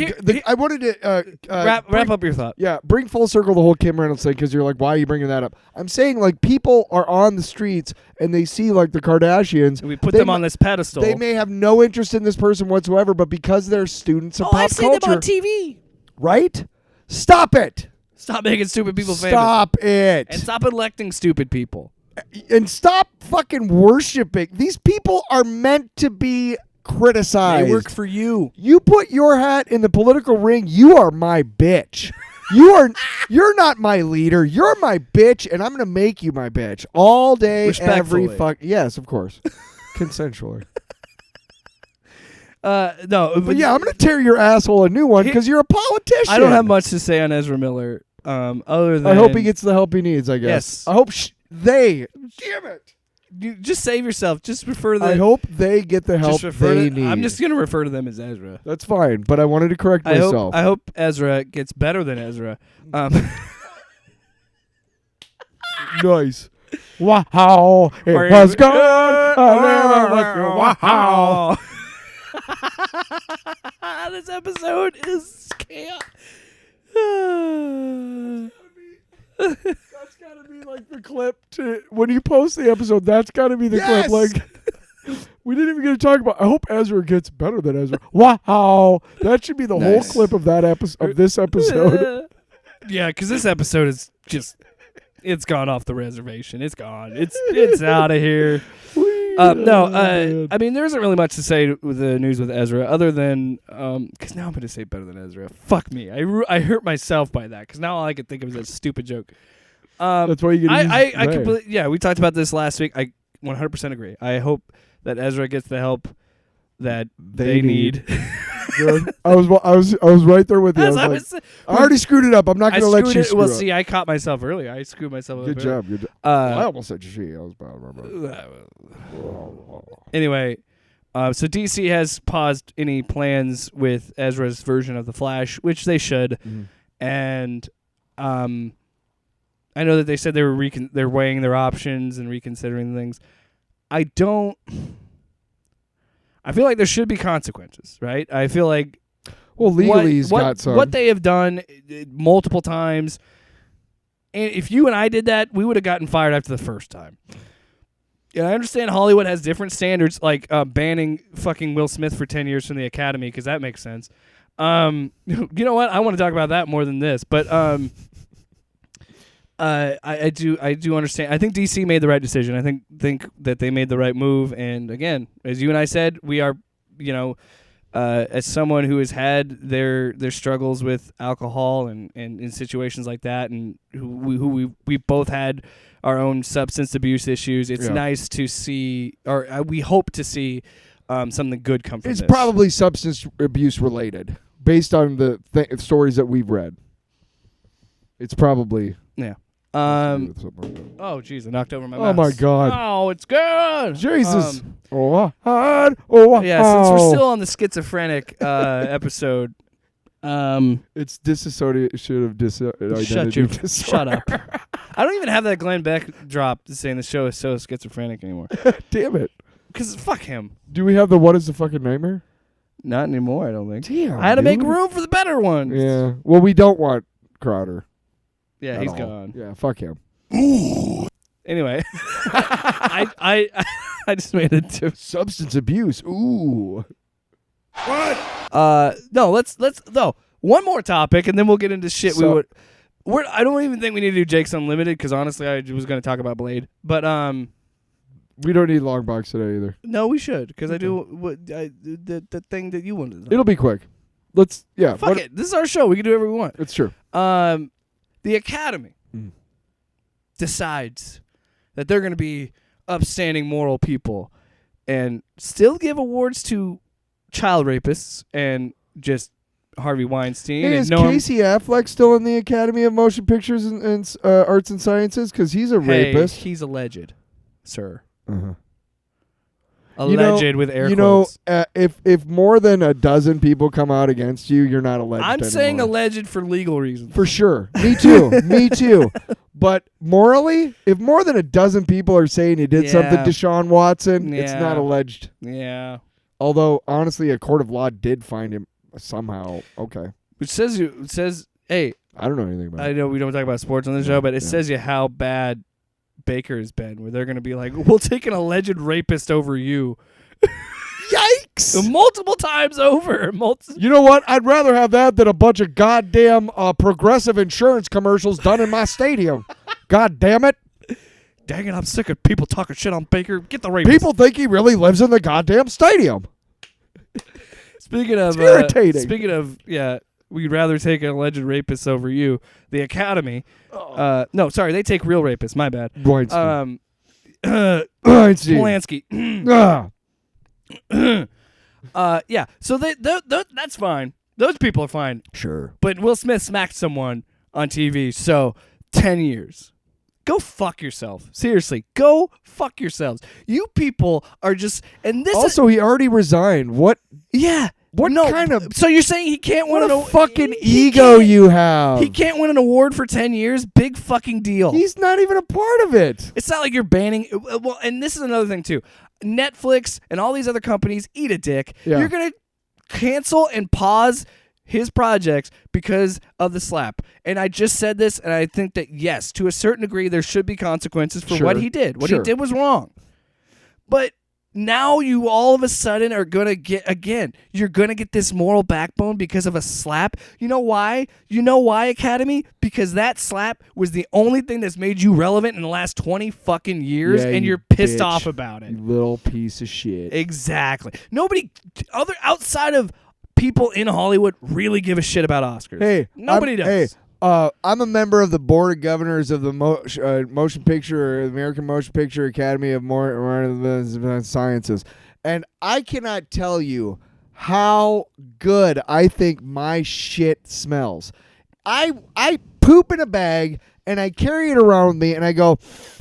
I wanted to Wrap up your thought. Yeah, bring full circle the whole Kim Reynolds thing because you're like, why are you bringing that up? I'm saying like people are on the streets and they see like the Kardashians. We put them on this pedestal. They may have no interest in this person whatsoever, but because they're students of pop I see culture, them on TV. right? Stop it. Stop making stupid people famous. Stop it. And stop electing stupid people. And stop fucking worshiping. These people are meant to be criticized. They work for you. You put your hat in the political ring, you are my bitch. You're not my leader. You're my bitch, and I'm gonna make you my bitch all day, every fuck. Yes, of course, consensually. No, But yeah, I'm gonna tear your asshole a new one because you're a politician. I don't have much to say on Ezra Miller. Other than I hope he gets the help he needs. I guess. Yes. I hope they. Damn it. You just save yourself. Just refer to them. I hope they get the help they need. I'm just gonna refer to them as Ezra. That's fine, but I wanted to correct myself. I hope Ezra gets better than Ezra. Nice. Wow, it was good. Wow. This episode is chaos. That's gotta be like the clip to when you post the episode. That's gotta be the clip. Like we didn't even get to talk about. I hope Ezra gets better than Ezra. Wow, that should be the whole clip of that episode. Of this episode. Yeah, because this episode is just. It's gone off the reservation. It's gone. It's out of here. I mean, there isn't really much to say with the news with Ezra, other than because now I'm going to say better than Ezra. Fuck me. I hurt myself by that because now all I can think of is a stupid joke. That's why you get. I completely. Yeah, we talked about this last week. I 100% agree. I hope that Ezra gets the help that they need. Good. I was right there with you. I already screwed it up. I'm not going to let you screw Well, up. see, I caught myself earlier. I screwed myself up. Good job. Good job. I almost said she. I was bad. Anyway, so DC has paused any plans with Ezra's version of the Flash, which they should. Mm-hmm. And I know that they said they're weighing their options and reconsidering things. I feel like there should be consequences, right? I feel like legally he's got some. What they have done multiple times, and if you and I did that, we would have gotten fired after the first time. Yeah, I understand Hollywood has different standards, like banning fucking Will Smith for 10 years from the Academy, because that makes sense. You know what? I want to talk about that more than this, but I do understand. I think DC made the right decision. I think that they made the right move. And again, as you and I said, we are, as someone who has had their struggles with alcohol and in situations like that, and who we both had our own substance abuse issues. It's nice to see, or we hope to see, something good come from this. It's probably substance abuse related, based on the stories that we've read. It's probably oh jeez, I knocked over my mouse. Oh my god. Oh, it's good. Jesus. Since Since we're still on the schizophrenic episode, it's disassociative identity. Shut up. I don't even have that Glenn Beck drop saying the show is so schizophrenic anymore. Damn it. Because fuck him. Do we have the what is the fucking nightmare? Not anymore, I don't think. Damn, I had to make room for the better ones. Yeah. Well, we don't want Crowder. Yeah, he's gone. Yeah, fuck him. Anyway, I I just made it too. Substance abuse. Ooh. No, let's no. One more topic, and then we'll get into shit. I don't even think we need to do Jake's Unlimited because honestly, I was going to talk about Blade, but We don't need long box today either. no, we should because I do the thing that you wanted. It'll be quick. Let's Fuck it. This is our show. We can do whatever we want. It's true. The Academy decides that they're going to be upstanding, moral people, and still give awards to child rapists and just Harvey Weinstein. Hey, and is Casey Affleck still in the Academy of Motion Pictures and Arts and Sciences? Because he's a rapist. He's alleged, sir. Uh-huh. Alleged with air quotes. If more than a dozen people come out against you, you're not alleged I'm anymore. saying alleged for legal reasons. For sure. Me too. Me too. But morally, if more than a dozen people are saying he did something to Deshaun Watson, it's not alleged. Yeah. Although, honestly, a court of law did find him somehow. Okay. It says, hey, I don't know anything about it. I know we don't talk about sports on the show, but it says you how bad Baker has been, where they're going to be like, we'll take an alleged rapist over you. Yikes! Multiple times over. You know what? I'd rather have that than a bunch of goddamn Progressive insurance commercials done in my stadium. God damn it. Dang it, I'm sick of people talking shit on Baker. Get the rapist. People think he really lives in the goddamn stadium. Speaking of, irritating. We'd rather take an alleged rapist over you. The Academy. No, sorry, they take real rapists. My bad. Weinstein. Polanski. Ah. So that's fine. Those people are fine. Sure. But Will Smith smacked someone on TV, so 10 years. Go fuck yourself. Seriously, go fuck yourselves. You people are just... And this also, he already resigned. What? Yeah. What kind of... So you're saying he can't win What an a fucking ego you have. He can't win an award for 10 years? Big fucking deal. He's not even a part of it. It's not like you're banning... Well, and this is another thing, too. Netflix and all these other companies, eat a dick. Yeah. You're going to cancel and pause his projects because of the slap. And I just said this, and I think that, yes, to a certain degree, there should be consequences for what he did. What he did was wrong. But now you all of a sudden are going to get, again, you're going to get this moral backbone because of a slap. You know why? You know why, Academy? Because that slap was the only thing that's made you relevant in the last 20 fucking years, and you're pissed off about it. You little piece of shit. Exactly. Nobody outside of people in Hollywood really give a shit about Oscars. Hey, nobody does. Hey, I'm a member of the board of governors of the Motion Picture, American Motion Picture Academy of Sciences, and I cannot tell you how good I think my shit smells. I poop in a bag and I carry it around with me and I go,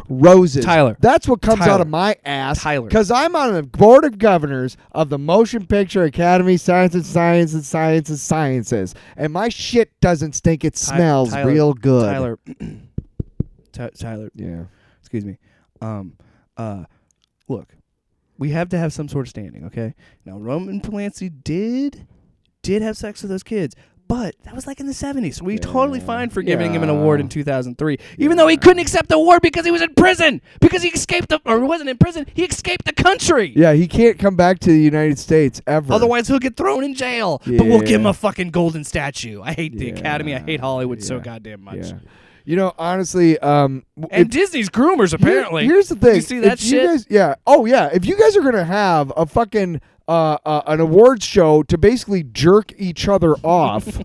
roses. Tyler. That's what comes out of my ass. Tyler. Because I'm on the board of governors of the Motion Picture Academy, Sciences. And my shit doesn't stink. It smells real good. Tyler. Tyler. Yeah. Excuse me. Look, we have to have some sort of standing, okay? Now, Roman Polanski did have sex with those kids. But that was like in the 70s. So we totally fine for giving him an award in 2003. Even though he couldn't accept the award because he was in prison. Because he escaped or he wasn't in prison. He escaped the country. Yeah, he can't come back to the United States ever. Otherwise, he'll get thrown in jail. Yeah. But we'll give him a fucking golden statue. I hate the Academy. I hate Hollywood so goddamn much. Yeah. You know, honestly... and Disney's groomers, apparently. Here's the thing. You see that shit? If you guys are going to have a fucking... an awards show to basically jerk each other off...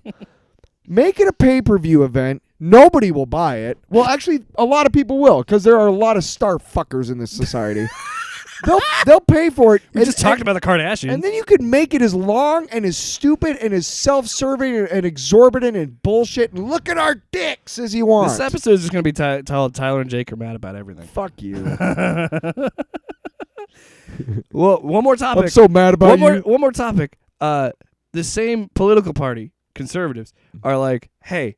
Make it a pay-per-view event. Nobody will buy it. Well, actually, a lot of people will because there are a lot of star fuckers in this society. They'll pay for it. We just talked about the Kardashians. And then you could make it as long and as stupid and as self-serving and exorbitant and bullshit and look at our dicks as you want. This episode is just going to be titled Tyler and Jake are mad about everything. Fuck you. Well, one more topic. I'm so mad about you. One more topic. The same political party, conservatives, are like, hey,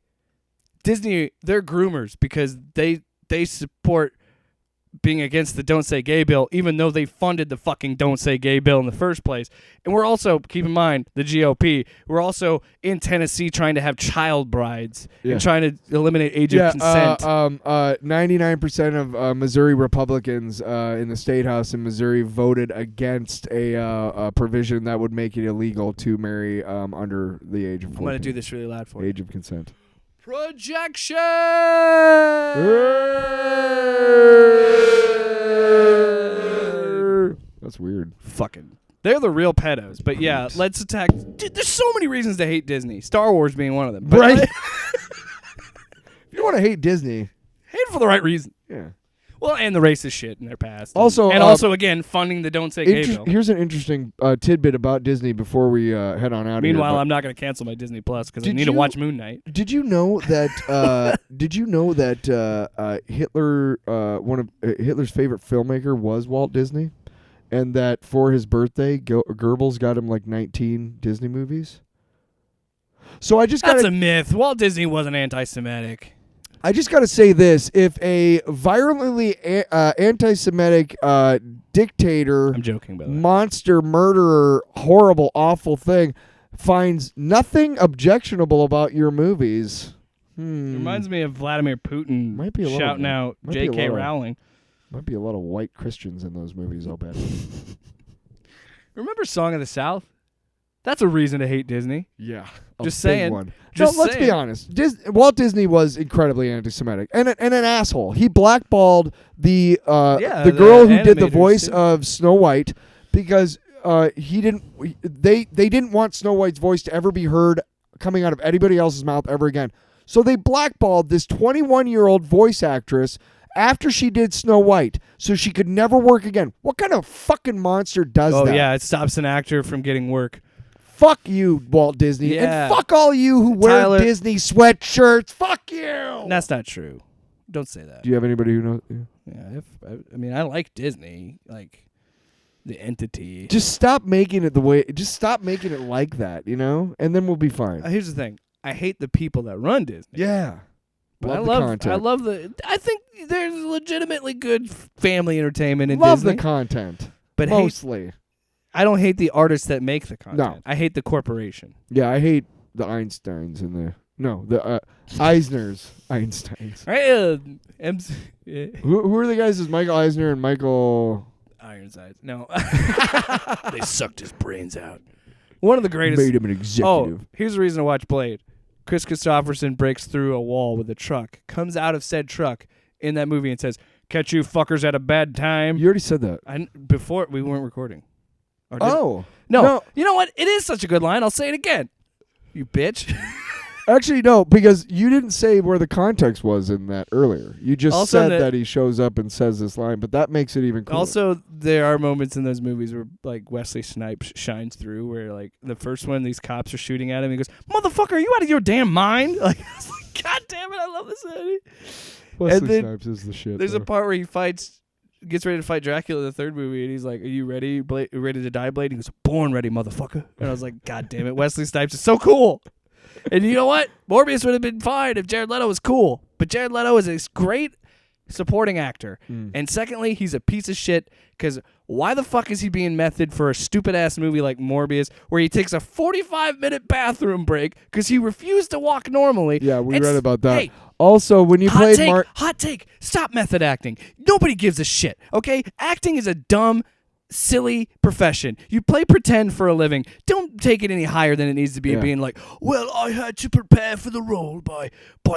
Disney, they're groomers because they support being against the Don't Say Gay bill, even though they funded the fucking Don't Say Gay bill in the first place. And we're also, keep in mind, the GOP, we're also in Tennessee trying to have child brides and trying to eliminate age of consent. 99% of Missouri Republicans in the state house in Missouri voted against a provision that would make it illegal to marry under the age of 14. I'm going to do this really loud for you. Age of consent. Projection! That's weird. Fucking. They're the real pedos. But yeah, let's attack. Dude, there's so many reasons to hate Disney. Star Wars being one of them. But right? If you want to hate Disney, hate it for the right reason. Yeah. Well, and the racist shit in their past. Also, and also, again, funding the Don't Say Gay bill. Here's an interesting tidbit about Disney before we head on out. Meanwhile, here, I'm not going to cancel my Disney Plus because I need to watch Moon Knight. Did you know that? Hitler, one of Hitler's favorite filmmaker was Walt Disney, and that for his birthday, Goebbels got him like 19 Disney movies. So I just that's a myth. Walt Disney wasn't anti-Semitic. I just got to say this. If a violently anti-Semitic dictator, I'm joking, by the way, monster, murderer, horrible, awful thing, finds nothing objectionable about your movies. It reminds me of Vladimir Putin shouting out J.K. Rowling. Might be a lot of white Christians in those movies, I'll bet. Remember Song of the South? That's a reason to hate Disney. Yeah. Just saying. One. Let's be honest. Walt Disney was incredibly anti-Semitic and an asshole. He blackballed the girl who did the voice of Snow White because they didn't want Snow White's voice to ever be heard coming out of anybody else's mouth ever again. So they blackballed this 21-year-old voice actress after she did Snow White, so she could never work again. What kind of fucking monster does that? Oh yeah, it stops an actor from getting work. Fuck you, Walt Disney. Yeah. And fuck all you who wear Disney sweatshirts. Fuck you. That's not true. Don't say that. Do you have anybody who knows? Yeah, I like Disney, like the entity. Just stop making it like that, and then we'll be fine. Here's the thing. I hate the people that run Disney. Yeah. But I think there's legitimately good family entertainment in Disney. Love the content. But mostly. I don't hate the artists that make the content. No. I hate the corporation. Yeah, I hate the Einsteins and the Einsteins. Right? Who are the guys? Is Michael Eisner and Michael Ironsides? No. They sucked his brains out. One of the greatest. Made him an executive. Oh, here's the reason to watch Blade. Chris Christopherson breaks through a wall with a truck, comes out of said truck in that movie and says, "Catch you fuckers at a bad time." You already said that. Before we weren't recording. No. You know what? It is such a good line. I'll say it again. You bitch. Actually, no, because you didn't say where the context was in that earlier. You just said that he shows up and says this line, but that makes it even cooler. Also, there are moments in those movies where, like, Wesley Snipes shines through, where, like, the first one, these cops are shooting at him, and he goes, "Motherfucker, are you out of your damn mind?" Like, I was like, God damn it, I love this movie. Wesley Snipes is the shit. There's a part where he gets ready to fight Dracula in the third movie, and he's like, "Are you ready, ready to die, Blade?" He goes, "Born ready, motherfucker." And I was like, God damn it, Wesley Snipes is so cool. And you know what? Morbius would have been fine if Jared Leto was cool. But Jared Leto is a great supporting actor. And secondly, he's a piece of shit because why the fuck is he being method for a stupid-ass movie like Morbius where he takes a 45-minute bathroom break because he refused to walk normally? Yeah, we read about that. Hey, also, when you played Hot take. Stop method acting. Nobody gives a shit, okay? Acting is a dumb, silly profession. You play pretend for a living. Don't take it any higher than it needs to be, being like, "Well, I had to prepare for the role by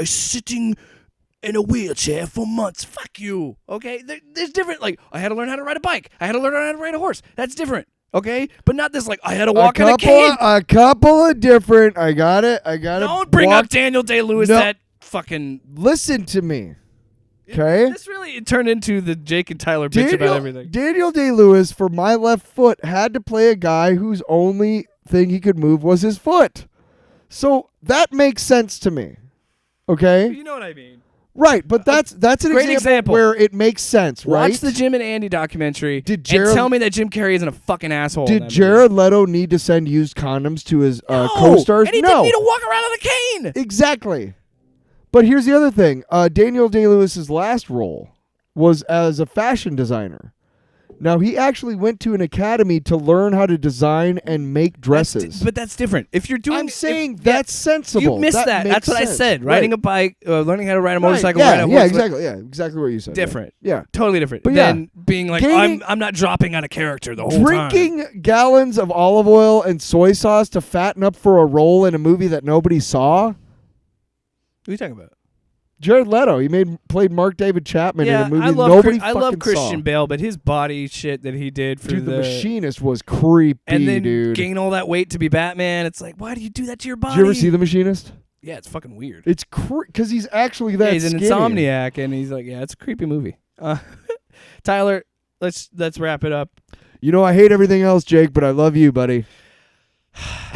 sitting in a wheelchair for months." Fuck you, okay? There's different, like, I had to learn how to ride a bike. I had to learn how to ride a horse. That's different, okay? But not this, like, I had to walk in a cane. A couple of different, I got it. Don't bring up Daniel Day-Lewis, that fucking... Listen to me. Okay. It turned into the Jake and Tyler bitch about everything. Daniel Day-Lewis, for my left foot, had to play a guy whose only thing he could move was his foot. So that makes sense to me. Okay? You know what I mean. Right, but that's an great example where it makes sense, right? Watch the Jim and Andy documentary and tell me that Jim Carrey isn't a fucking asshole. Did Jared Leto need to send used condoms to his co-stars? And he didn't need to walk around on a cane. Exactly. But here's the other thing. Daniel Day-Lewis's last role was as a fashion designer. Now, he actually went to an academy to learn how to design and make dresses. But that's different. If you're doing, I'm saying that's sensible. You missed that. That's what I said. Right. Riding a bike, learning how to ride a motorcycle. Right. Ride a horse, exactly. Yeah, exactly what you said. Different. Yeah. Totally different. But than being like, Gaining- I'm not dropping on a character the whole time. Drinking gallons of olive oil and soy sauce to fatten up for a role in a movie that nobody saw. What are you talking about? Jared Leto, he played Mark David Chapman in a movie I love nobody I fucking love Christian saw. Bale, but his body shit that he did for Dude, the Machinist was creepy, and then dude. gain all that weight to be Batman. It's like, why do you do that to your body? Did you ever see The Machinist? Yeah, it's fucking weird. It's because he's actually that he's an skinny. insomniac, and he's like, yeah, it's a creepy movie. Tyler, let's wrap it up. You know, I hate everything else, Jake, but I love you, buddy.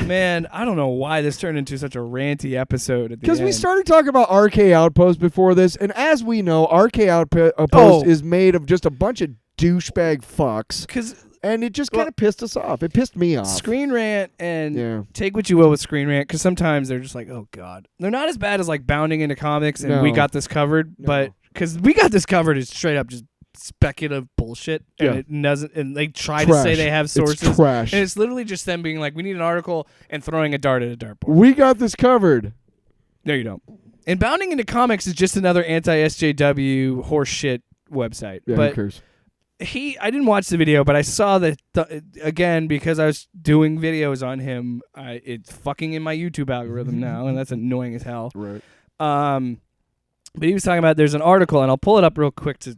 Man, I don't know why this turned into such a ranty episode at the end. Because we started talking about RK Outpost before this, and as we know, RK Outpost is made of just a bunch of douchebag fucks. And it just kind of pissed us off. It pissed me off. Screen Rant and take what you will with Screen Rant, because sometimes they're just like, oh, God. They're not as bad as like Bounding Into Comics and We Got This Covered, but because We Got This Covered is straight up just speculative bullshit, and it doesn't. And they try to say they have sources, it's trash. And it's literally just them being like, "We need an article," and throwing a dart at a dartboard. We got this covered. No, you don't. And Bounding Into Comics is just another anti-SJW horseshit website. Yeah, but who cares? I didn't watch the video, but I saw that again because I was doing videos on him. It's fucking in my YouTube algorithm now, and that's annoying as hell. Right. But he was talking about there's an article, and I'll pull it up real quick to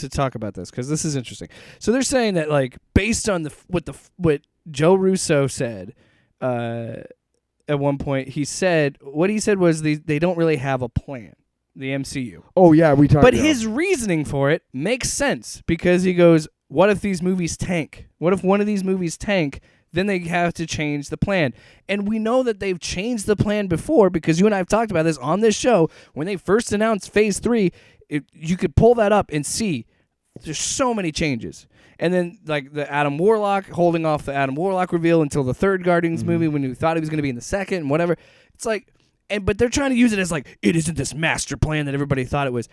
talk about this because this is interesting. So they're saying that like based on what Joe Russo said at one point, he said was they don't really have a plan, the MCU. Oh yeah, we talked. But about his reasoning for it makes sense because he goes, what if these movies tank? What if one of these movies tank? Then they have to change the plan. And we know that they've changed the plan before because you and I have talked about this on this show. When they first announced Phase 3, you could pull that up and see there's so many changes. And then like the Adam Warlock, holding off the Adam Warlock reveal until the third Guardians movie when you thought he was going to be in the second and whatever. It's like, but they're trying to use it as like, it isn't this master plan that everybody thought it was.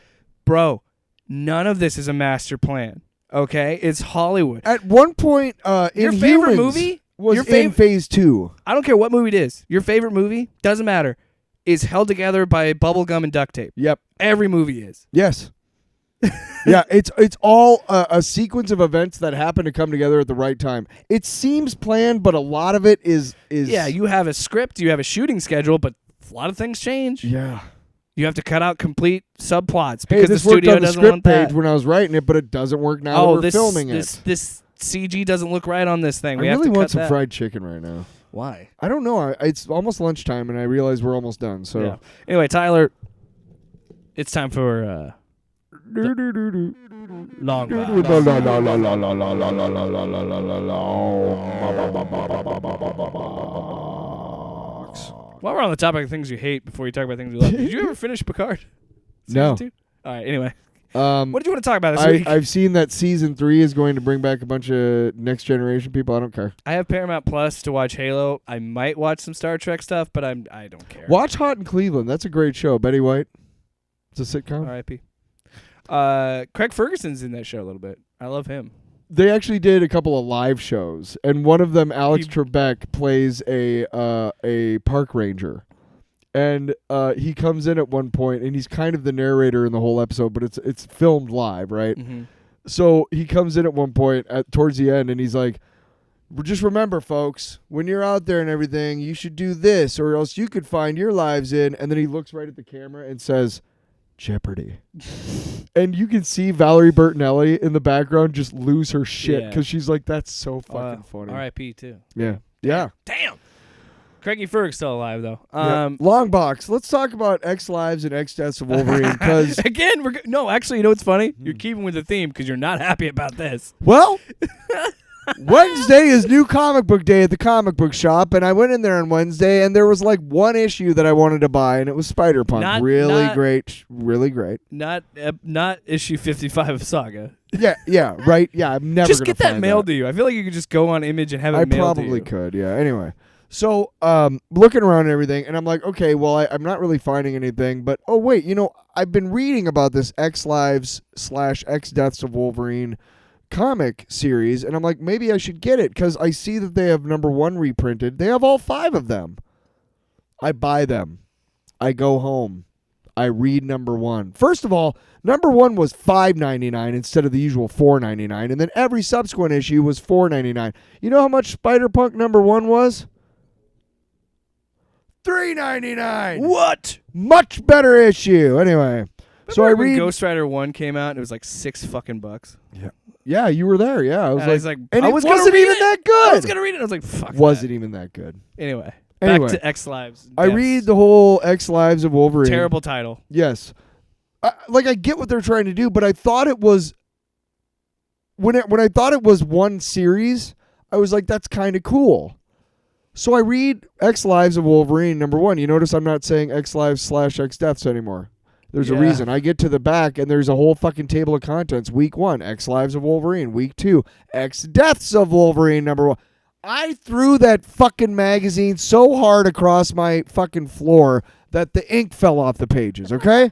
Bro, none of this is a master plan. Okay? It's Hollywood. At one point, your favorite movie was in Phase 2. I don't care what movie it is. Your favorite movie, doesn't matter, is held together by bubble gum and duct tape. Yep. Every movie is. Yes. Yeah, it's all a sequence of events that happen to come together at the right time. It seems planned, but a lot of it is. Yeah, you have a script, you have a shooting schedule, but a lot of things change. Yeah. You have to cut out complete subplots Hey, because the this worked studio on the doesn't script want that. page when I was writing it, but it doesn't work now that we're filming it. This CG doesn't look right on this thing. I We have really to want cut some that. fried chicken right now. Why? I don't know. It's almost lunchtime, and I realize we're almost done. So Yeah. Anyway, Tyler, it's time for long While we're on the topic of things you hate, before you talk about things you love, did you ever finish Picard? No. Season 2? All right. Anyway, what did you want to talk about this week? I've seen that Season 3 is going to bring back a bunch of Next Generation people. I don't care. I have Paramount Plus to watch Halo. I might watch some Star Trek stuff, but I don't care. Watch Hot in Cleveland. That's a great show. Betty White. It's a sitcom. R.I.P. Craig Ferguson's in that show a little bit. I love him. They actually did a couple of live shows, and one of them, Alex Trebek, plays a park ranger, and he comes in at one point, and he's kind of the narrator in the whole episode, but it's filmed live, right? Mm-hmm. So he comes in at one point towards the end, and he's like, "Just remember, folks, when you're out there and everything, you should do this, or else you could find your lives in." And then he looks right at the camera and says, "Jeopardy." And you can see Valerie Bertinelli in the background just lose her shit because she's like, that's so fucking funny. R.I.P. too. Yeah. Yeah. Damn. Craigie Ferg's still alive though. Long box. Let's talk about X Lives and X Deaths of Wolverine because again, actually, you know what's funny? You're keeping with the theme because you're not happy about this. well, Wednesday is new comic book day at the comic book shop, and I went in there on Wednesday, and there was like one issue that I wanted to buy, and it was Spider-Punk. Really great. Not issue 55 of Saga. Yeah, right. Yeah, I'm never just gonna get that find mailed to you. I feel like you could just go on Image and have it mailed to you. I probably could. Yeah. Anyway, So, looking around and everything, and I'm like, okay, well, I'm not really finding anything, but oh wait, I've been reading about this X Lives / X Deaths of Wolverine comic series, and I'm like, maybe I should get it because I see that they have #1 reprinted. They have all 5 of them. I buy them. I go home. I read #1. First of all, #1 was $5.99 instead of the usual $4.99, and then every subsequent issue was $4.99. You know how much Spider-Punk #1 was? $3.99. What? Much better issue. Anyway, so I when read Ghost Rider 1 came out and it was like $6. Yeah, you were there. Yeah, I was like, and it wasn't even that good. I was gonna read it. I was like, fuck. Wasn't even that good. Anyway, Anyway, back to X Lives. I read the whole X Lives of Wolverine. Terrible title. Yes, I get what they're trying to do, but I thought it was when I thought it was one series. I was like, that's kind of cool. So I read X Lives of Wolverine #1. You notice I'm not saying X Lives / X Deaths anymore. There's a reason. I get to the back and there's a whole fucking table of contents. Week 1, X Lives of Wolverine. Week 2, X Deaths of Wolverine #1. I threw that fucking magazine so hard across my fucking floor that the ink fell off the pages, okay?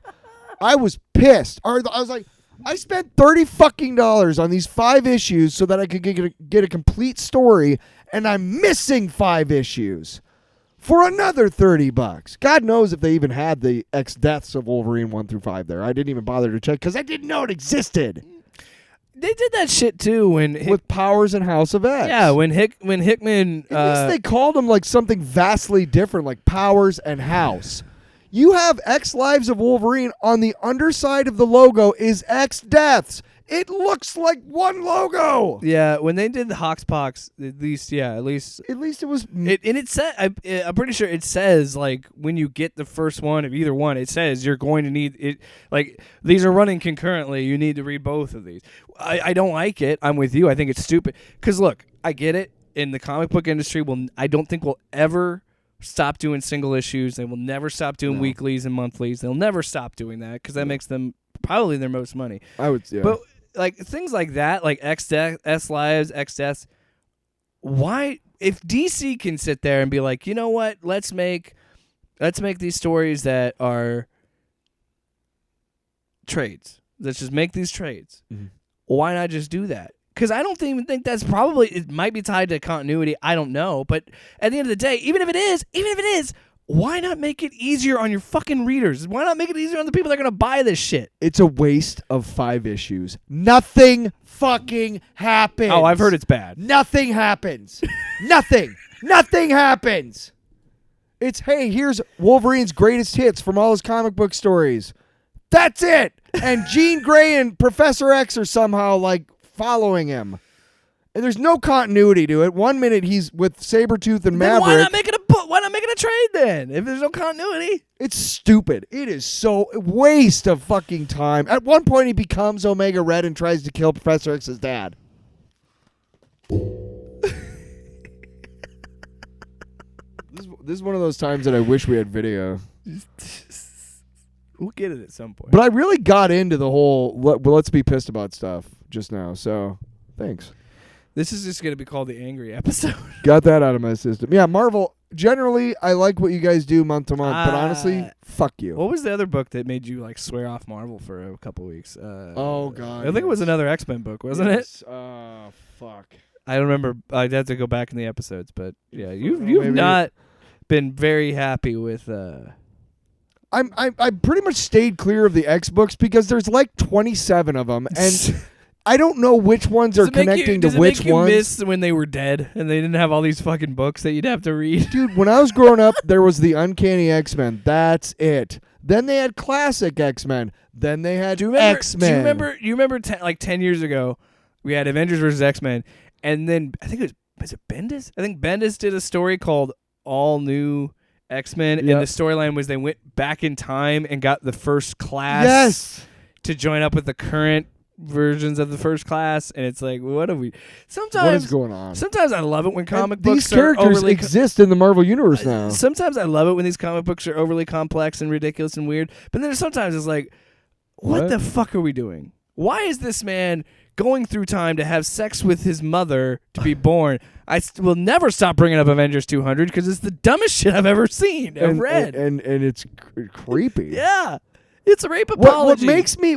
I was pissed. I was like, I spent $30 fucking on these 5 issues so that I could get a complete story, and I'm missing 5 issues for another $30. God knows if they even had the X Deaths of Wolverine 1 through 5 there. I didn't even bother to check because I didn't know it existed. They did that shit too with Powers and House of X. Yeah, when Hickman. At least they called them like something vastly different, like Powers and House. You have X Lives of Wolverine on the underside of the logo is X Deaths. It looks like one logo. Yeah, when they did the Hoxpox, at least it was. It said, I'm pretty sure it says like when you get the first one of either one, it says you're going to need it. Like these are running concurrently. You need to read both of these. I don't like it. I'm with you. I think it's stupid. Because look, I get it. In the comic book industry, I don't think we'll ever stop doing single issues. They will never stop doing weeklies and monthlies. They'll never stop doing that because that makes them probably their most money. I would, yeah. But like things like that, like X Lives, X Deaths. Why, if DC can sit there and be like, you know what, let's make these stories that are trades. Let's just make these trades. Mm-hmm. Why not just do that? Because I don't even think that's probably, it might be tied to continuity. I don't know. But at the end of the day, even if it is, why not make it easier on your fucking readers? Why not make it easier on the people that are going to buy this shit? It's a waste of 5 issues. Nothing fucking happens. Oh, I've heard it's bad. Nothing happens. Nothing. Nothing happens. It's, hey, here's Wolverine's greatest hits from all his comic book stories. That's it. And Jean Grey and Professor X are somehow, like, following him. And there's no continuity to it. 1 minute he's with Sabretooth and Maverick. Then why not make it a book? Why not make it a trade then? If there's no continuity. It's stupid. It is so waste of fucking time. At one point he becomes Omega Red and tries to kill Professor X's dad. This is one of those times that I wish we had video. We'll get it at some point. But I really got into the whole let's be pissed about stuff just now. So, thanks. This is just going to be called the angry episode. Got that out of my system. Yeah, Marvel, generally, I like what you guys do month to month, but honestly, fuck you. What was the other book that made you like swear off Marvel for a couple weeks? Oh, God. I think it was another X-Men book, wasn't it? Fuck. I don't remember. I'd have to go back in the episodes, but yeah, you've not been very happy with... I pretty much stayed clear of the X books because there's like 27 of them, and... I don't know which ones are connecting to which ones. Does it make you miss when they were dead and they didn't have all these fucking books that you'd have to read? Dude, when I was growing up, there was the Uncanny X-Men. That's it. Then they had Classic X-Men. Then they had X-Men. Do you remember 10 years ago, we had Avengers vs. X-Men, and then I think was it Bendis? I think Bendis did a story called All New X-Men, and the storyline was they went back in time and got the first class to join up with the current versions of the first class, and it's like, what are we? Sometimes, what is going on? Sometimes I love it when comic books these characters exist in the Marvel universe now. Sometimes I love it when these comic books are overly complex and ridiculous and weird, but then sometimes it's like, what the fuck are we doing? Why is this man going through time to have sex with his mother to be born? I will never stop bringing up Avengers 200 because it's the dumbest shit I've ever seen or read. And it's creepy. Yeah. It's a rape apology.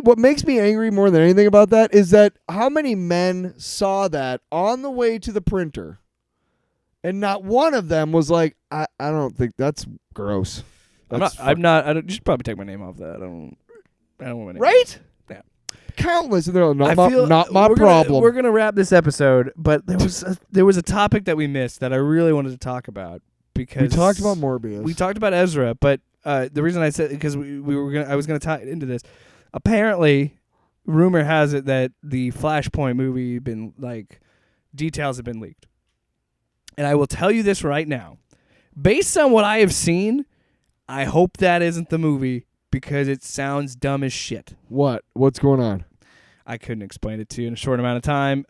What makes me angry more than anything about that is that how many men saw that on the way to the printer, and not one of them was like, I don't think that's gross. You should probably take my name off that. I don't want my name. Right? Yeah. Countless. They're not not my problem. We're gonna wrap this episode, but there was a topic that we missed that I really wanted to talk about because we talked about Morbius. We talked about Ezra, but the reason I said because I was gonna tie it into this. Apparently, rumor has it that the Flashpoint movie details have been leaked, and I will tell you this right now, based on what I have seen, I hope that isn't the movie because it sounds dumb as shit. What's going on? I couldn't explain it to you in a short amount of time.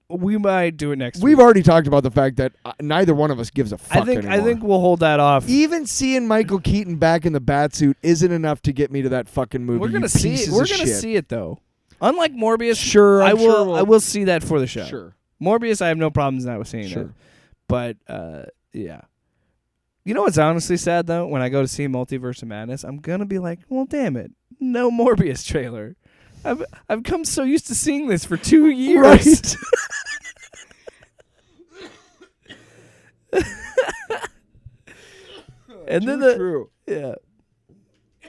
We might do it next week. We've already talked about the fact that neither one of us gives a fuck I anymore. think we'll hold that off. Even seeing Michael Keaton back in the Batsuit isn't enough to get me to that fucking movie. We're gonna see it. We're gonna see it though. Unlike Morbius, sure, I will see that for the show. Sure. Morbius, I have no problems now with seeing it. But yeah. You know what's honestly sad though? When I go to see Multiverse of Madness, I'm gonna be like, well, damn it, no Morbius trailer. I've come so used to seeing this for 2 years. Right. And then True. Yeah.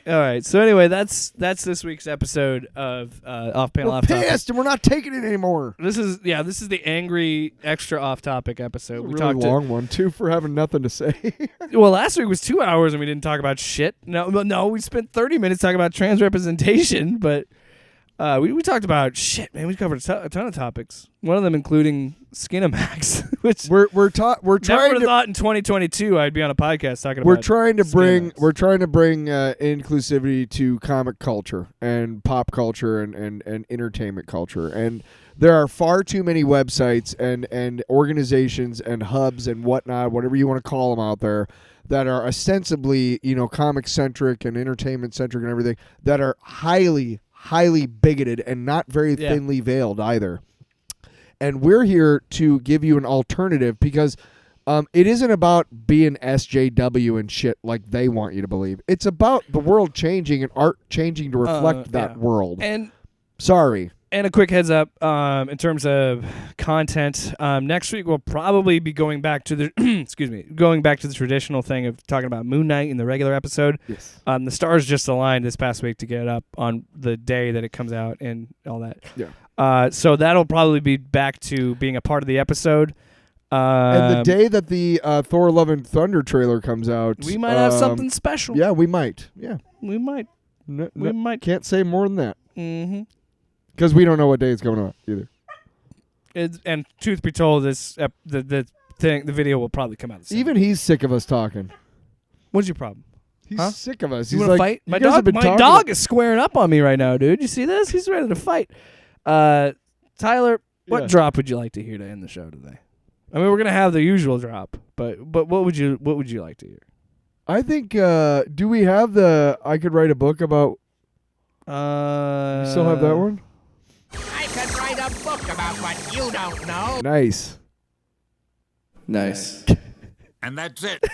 All right. So anyway, that's this week's episode of Off Panel We're Off Topic. pissed and we're not taking it anymore. This is the angry extra off topic episode. It's a really long one too for having nothing to say. Well, last week was 2 hours and we didn't talk about shit. No, we spent 30 minutes talking about trans representation, but we talked about shit, man. We covered a ton of topics. One of them including Skinamax, which we're never trying would to have thought in 2022 I'd be on a podcast talking about. We're trying to bring Skinamax. inclusivity to comic culture and pop culture and entertainment culture. And there are far too many websites and organizations and hubs and whatnot, whatever you want to call them out there, that are ostensibly, comic centric and entertainment centric and everything, that are highly bigoted and not very thinly veiled either. And we're here to give you an alternative because it isn't about being SJW and shit like they want you to believe. It's about the world changing and art changing to reflect that world. And sorry. And a quick heads up in terms of content. Next week we'll probably be going back to the traditional thing of talking about Moon Knight in the regular episode. Yes. The stars just aligned this past week to get it up on the day that it comes out and all that. Yeah. So that'll probably be back to being a part of the episode. And the day that the Thor: Love and Thunder trailer comes out, we might have something special. Yeah, we might. Yeah, we might. We might. Can't say more than that. Mm-hmm. Because we don't know what day it's going out either. And truth be told, the video will probably come out the same. Even he's sick of us talking. What's your problem? He's sick of us. You He's want to like, fight? My dog is squaring up on me right now, dude. You see this? He's ready to fight. Tyler, what drop would you like to hear to end the show today? I mean, we're gonna have the usual drop, but what would you like to hear? I think. Do we have the? I could write a book about. You still have that one? I could write a book about what you don't know. Nice. Nice. And that's it.